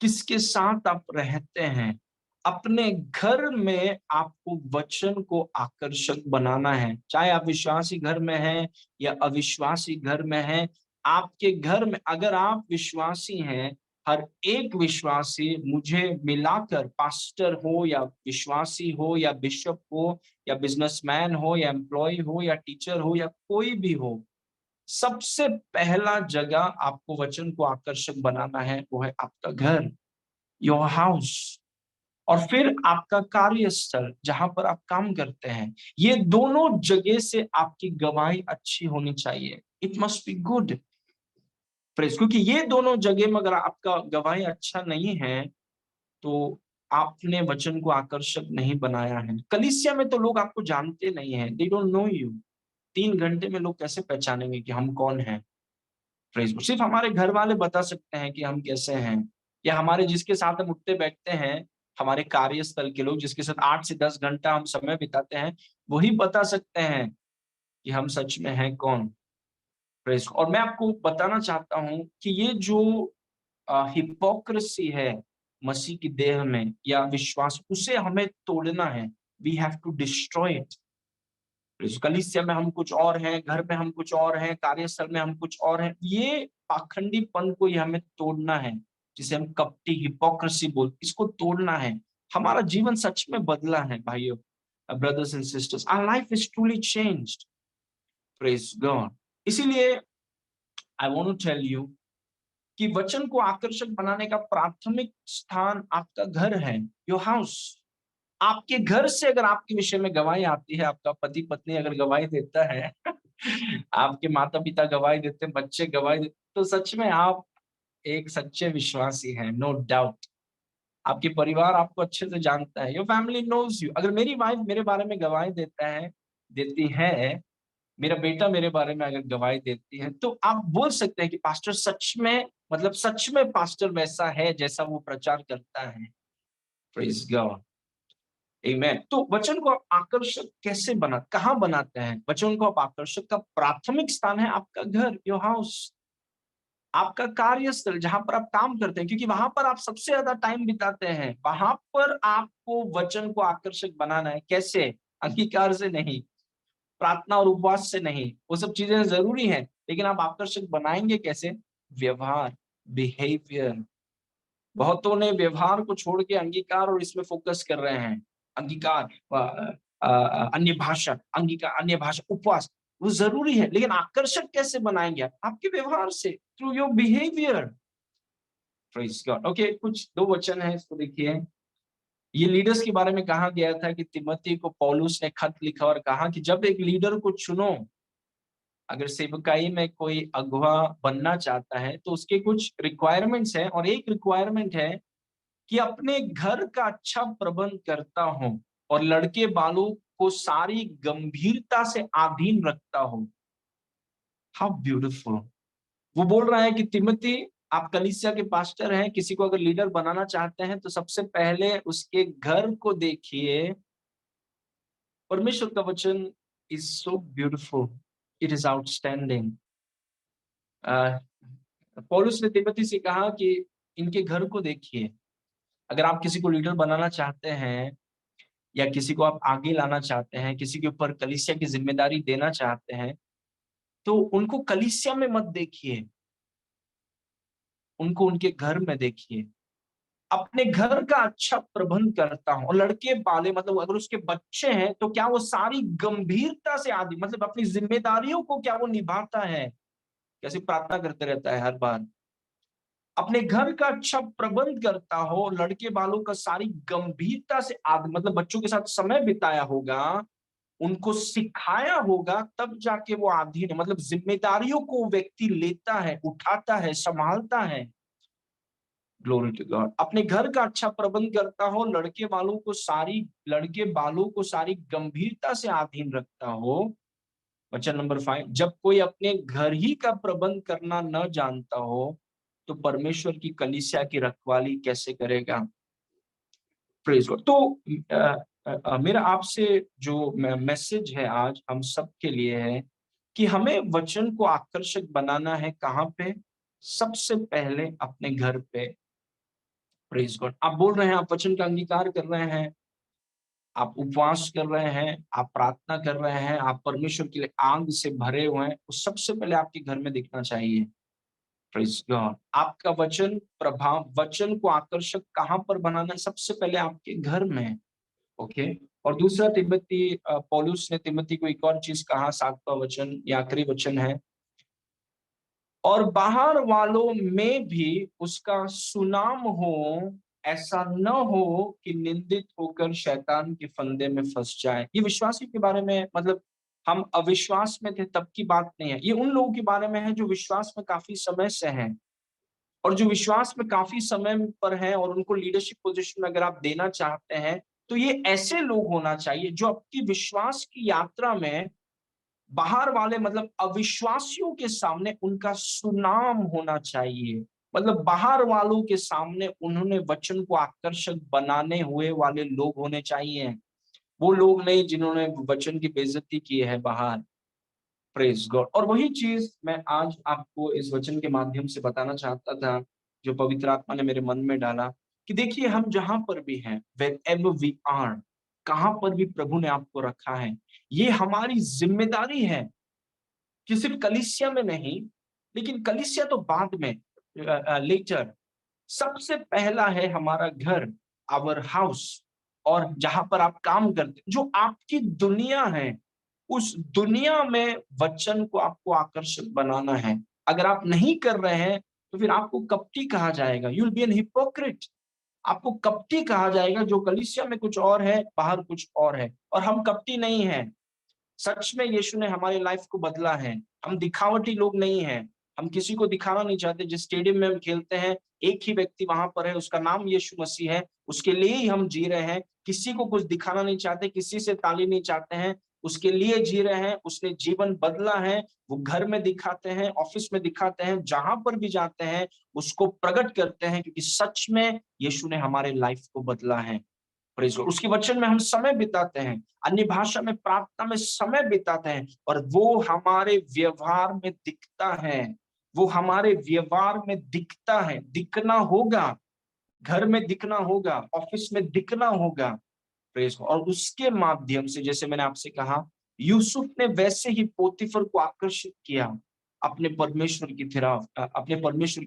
किसके साथ आप रहते हैं, अपने घर में आपको वचन को आकर्षक बनाना है। चाहे आप विश्वासी घर में हैं या अविश्वासी घर में हैं, आपके घर में अगर आप विश्वासी हैं, हर एक विश्वासी, मुझे मिलाकर, पास्टर हो या विश्वासी हो या बिशप हो या बिजनेसमैन हो या एम्प्लॉय हो या टीचर हो या कोई भी हो, सबसे पहला जगह आपको वचन को आकर्षक बनाना है, वो है आपका घर, योर हाउस। और फिर आपका कार्यस्थल, जहां पर आप काम करते हैं। ये दोनों जगह से आपकी गवाही अच्छी होनी चाहिए। It must be good press. क्योंकि ये दोनों जगह में अगर आपका गवाही अच्छा नहीं है, तो आपने वचन को आकर्षक नहीं बनाया है। कलीसिया में तो लोग आपको जानते नहीं है, दे डोंट नो यू। 3 घंटे में लोग कैसे पहचानेंगे कि हम कौन हैं? प्रेज। सिर्फ हमारे घर वाले बता सकते हैं कि हम कैसे हैं, या हमारे जिसके साथ हम उठते बैठते हैं, हमारे कार्यस्थल के लोग जिसके साथ 8 से 10 घंटा हम समय बिताते हैं, वही बता सकते हैं कि हम सच में हैं कौन। प्रेज। और मैं आपको बताना चाहता हूं कि ये जो हिपोक्रेसी है मसीह की देह में या विश्वास, उसे हमें तोड़ना है। We have to destroy it. कलीसिया में हम कुछ और हैं, घर में हम कुछ और हैं, कार्यस्थल में हम कुछ और हैं। ये पाखंडीपन को ये हमें तोड़ना है, जिसे हम कपटी, हिपोक्रेसी बोलते, इसको तोड़ना है। हमारा जीवन सच में बदला है भाइयों, brothers and sisters, our life is truly changed. Praise God. इसीलिए I want to tell you कि वचन को आकर्षक बनाने का प्राथमिक स्थान आपका घर है, योर हाउस। आपके घर से अगर आपके विषय में गवाही आती है, आपका पति पत्नी अगर गवाही देता है आपके माता पिता गवाही देते हैं, बच्चे गवाही देते, तो सच में आप एक सच्चे विश्वासी हैं, नो डाउट। आपके परिवार आपको अच्छे से जानता है, योर फैमिली नोज यू। अगर मेरी वाइफ मेरे बारे में गवाही देती है, मेरा बेटा मेरे बारे में अगर गवाही देती है, तो आप बोल सकते हैं कि पास्टर सच में, मतलब सच में पास्टर वैसा है जैसा वो प्रचार करता है। Praise God. आमेन। तो वचन को आप आकर्षक कैसे कहाँ बनाते हैं? वचन को आप आकर्षक का प्राथमिक स्थान है आपका घर, योर हाउस। आपका कार्यस्थल, जहां पर आप काम करते हैं, क्योंकि वहां पर आप सबसे ज्यादा टाइम बिताते हैं। वहां पर आपको वचन को आकर्षक बनाना है। कैसे? अंगीकार से नहीं, प्रार्थना और उपवास से नहीं, वो सब चीजें जरूरी हैं, लेकिन आप आकर्षक बनाएंगे कैसे? व्यवहार, बिहेवियर। बहुतों ने व्यवहार को छोड़ के अंगीकार और इसमें फोकस कर रहे हैं। अंगीकार, अन्य भाषा, अंगीकार, अन्य भाषा, उपवास वो जरूरी है, लेकिन आकर्षक कैसे बनाएंगे आप? आपके व्यवहार से, through your behaviour. Praise God. Okay, कुछ 2 वचन है, इसको देखिए। ये लीडर्स के बारे में कहा गया था कि तिमोथी को पौलुस ने खत लिखा और कहा कि जब एक लीडर को चुनो, अगर सेवकाई में कोई अगुवा बनना चाहता है तो उसके कुछ रिक्वायरमेंट्स हैं, और एक रिक्वायरमेंट है कि अपने घर का अच्छा प्रबंध करता हो और लड़के बालों को सारी गंभीरता से अधीन रखता हो। How beautiful. वो बोल रहा है कि तिमोथी, आप कलीसिया के पास्टर हैं, किसी को अगर लीडर बनाना चाहते हैं तो सबसे पहले उसके घर को देखिए। परमेश्वर का वचन is so beautiful, it is outstanding. पौलुस ने तिमोथी से कहा कि इनके घर को देखिए। अगर आप किसी को लीडर बनाना चाहते हैं या किसी को आप आगे लाना चाहते हैं, किसी के ऊपर कलीसिया की जिम्मेदारी देना चाहते हैं, तो उनको कलीसिया में मत देखिए, उनको उनके घर में देखिए। अपने घर का अच्छा प्रबंध करता हूं, और लड़के पाले, मतलब अगर उसके बच्चे हैं तो क्या वो सारी गंभीरता से आदि, मतलब अपनी जिम्मेदारियों को क्या वो निभाता है? कैसे प्रार्थना करते रहता है हर बार। अपने घर का अच्छा प्रबंध करता हो, लड़के बालों का सारी गंभीरता से आदि, मतलब बच्चों के साथ समय बिताया होगा, उनको सिखाया होगा, तब जाके वो अधीन है, मतलब जिम्मेदारियों को व्यक्ति लेता है, उठाता है, संभालता है। Glory to God. अपने घर का अच्छा प्रबंध करता हो, लड़के बालों को सारी गंभीरता से अधीन रखता हो। वचन नंबर 5, जब कोई अपने घर ही का प्रबंध करना न जानता हो तो परमेश्वर की कलीसिया की रखवाली कैसे करेगा? Praise God. तो मेरा आपसे जो मैसेज है आज हम सब के लिए है कि हमें वचन को आकर्षक बनाना है। कहाँ पे? सबसे पहले अपने घर पे। Praise God. आप बोल रहे हैं, आप वचन का अंगीकार कर रहे हैं, आप उपवास कर रहे हैं, आप प्रार्थना कर रहे हैं, आप परमेश्वर के लिए आग से भरे हुए हैं, वो सबसे पहले आपके घर में दिखना चाहिए। Praise God. आपका वचन प्रभाव, वचन को आकर्षक कहाँ पर बनाना है? सबसे पहले आपके घर में। ओके। और दूसरा, पौलुस ने तिमोथी को एक और चीज कहा, 7वां वचन, ये आखिरी वचन है, और बाहर वालों में भी उसका सुनाम हो, ऐसा न हो कि निंदित होकर शैतान के फंदे में फंस जाए। ये विश्वासी के बारे में, मतलब हम अविश्वास में थे तब की बात नहीं है, ये उन लोगों के बारे में है जो विश्वास में काफी समय से हैं, और जो विश्वास में काफी समय पर हैं और उनको लीडरशिप पोजीशन में अगर आप देना चाहते हैं, तो ये ऐसे लोग होना चाहिए जो आपकी विश्वास की यात्रा में बाहर वाले, मतलब अविश्वासियों के सामने उनका सुनाम होना चाहिए। मतलब बाहर वालों के सामने उन्होंने वचन को आकर्षक बनाने हुए वाले लोग होने चाहिए। वो लोग नहीं जिन्होंने वचन की बेइज्जती की है बाहर। Praise God. और वही चीज मैं आज आपको इस वचन के माध्यम से बताना चाहता था, जो पवित्र आत्मा ने मेरे मन में डाला, कि देखिए हम जहां पर भी हैं, wherever we are, कहां पर भी प्रभु ने आपको रखा है, ये हमारी जिम्मेदारी है कि सिर्फ कलीसिया में नहीं, लेकिन कलीसिया तो बाद में, लेटर। सबसे पहला है हमारा घर, आवर हाउस, और जहां पर आप काम करते, जो आपकी दुनिया है, उस दुनिया में वचन को आपको आकर्षक बनाना है। अगर आप नहीं कर रहे हैं तो फिर आपको कपटी कहा जाएगा, you will be an hypocrite. आपको कपटी कहा जाएगा, जो कलीसिया में कुछ और है, बाहर कुछ और है, और हम कपटी नहीं है। सच में यीशु ने हमारी लाइफ को बदला है। हम दिखावटी लोग नहीं हैं। हम किसी को दिखाना नहीं चाहते। जिस स्टेडियम में हम खेलते हैं, एक ही व्यक्ति वहां पर है, उसका नाम यीशु मसीह है, उसके लिए ही हम जी रहे हैं। किसी को कुछ दिखाना नहीं चाहते, किसी से ताली नहीं चाहते हैं, उसके लिए जी रहे हैं। उसने जीवन बदला है, वो घर में दिखाते हैं, ऑफिस में दिखाते हैं, जहां पर भी जाते हैं उसको प्रकट करते हैं, क्योंकि सच में यीशु ने हमारे लाइफ को बदला है। Praise God. उसके वचन में हम समय बिताते हैं, अन्य भाषा में प्रार्थना में समय बिताते हैं, और वो हमारे व्यवहार में दिखता है। वो हमारे व्यवहार में दिखता है, दिखना होगा। घर में दिखना होगा, ऑफिस में दिखना होगा। Praise God. और उसके माध्यम से, जैसे मैंने आपसे कहा, यूसुफ ने वैसे ही पोतीफर को आकर्षित किया अपने परमेश्वर की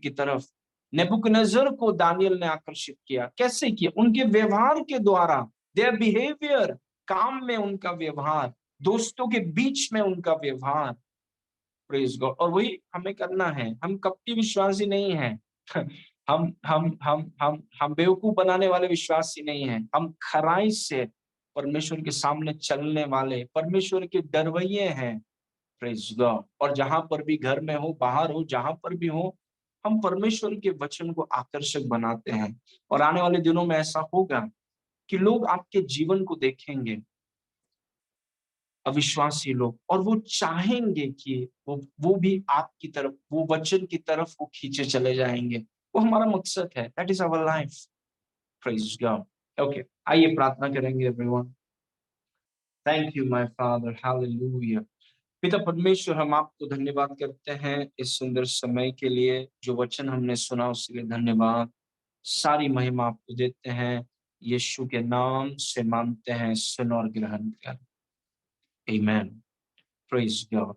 तरफ, नेबुकदनेस्सर को दानियल ने आकर्षित किया। कैसे किया? उनके व्यवहार के द्वारा, देयर बिहेवियर, काम में उनका व्यवहार, दोस्तों के बीच में उनका व्यवहार। Praise God. और वही हमें करना है। हम कपटी विश्वासी नहीं हैं। हम बेवकूफ बनाने वाले विश्वासी नहीं हैं। हम खराई से परमेश्वर के सामने चलने वाले परमेश्वर के डरवैये हैं। Praise God. और जहां पर भी, घर में हो, बाहर हो, जहां पर भी हो, हम परमेश्वर के वचन को आकर्षक बनाते हैं। और आने वाले दिनों में ऐसा होगा कि लोग आपके जीवन को देखेंगे, अविश्वासी लोग, और वो चाहेंगे कि वो भी आपकी तरफ, वो वचन की तरफ वो खींचे चले जाएंगे। वो हमारा मकसद है। That is our life. Praise God. Okay, आइए प्रार्थना करेंगे everyone. Thank you my father, hallelujah. पिता परमेश्वर, हम आपको धन्यवाद करते हैं इस सुंदर समय के लिए। जो वचन हमने सुना उसके लिए धन्यवाद। सारी महिमा आपको देते हैं। यीशु के नाम से मांगते हैं, सुन और ग्रहण कर। आमेन। Praise God.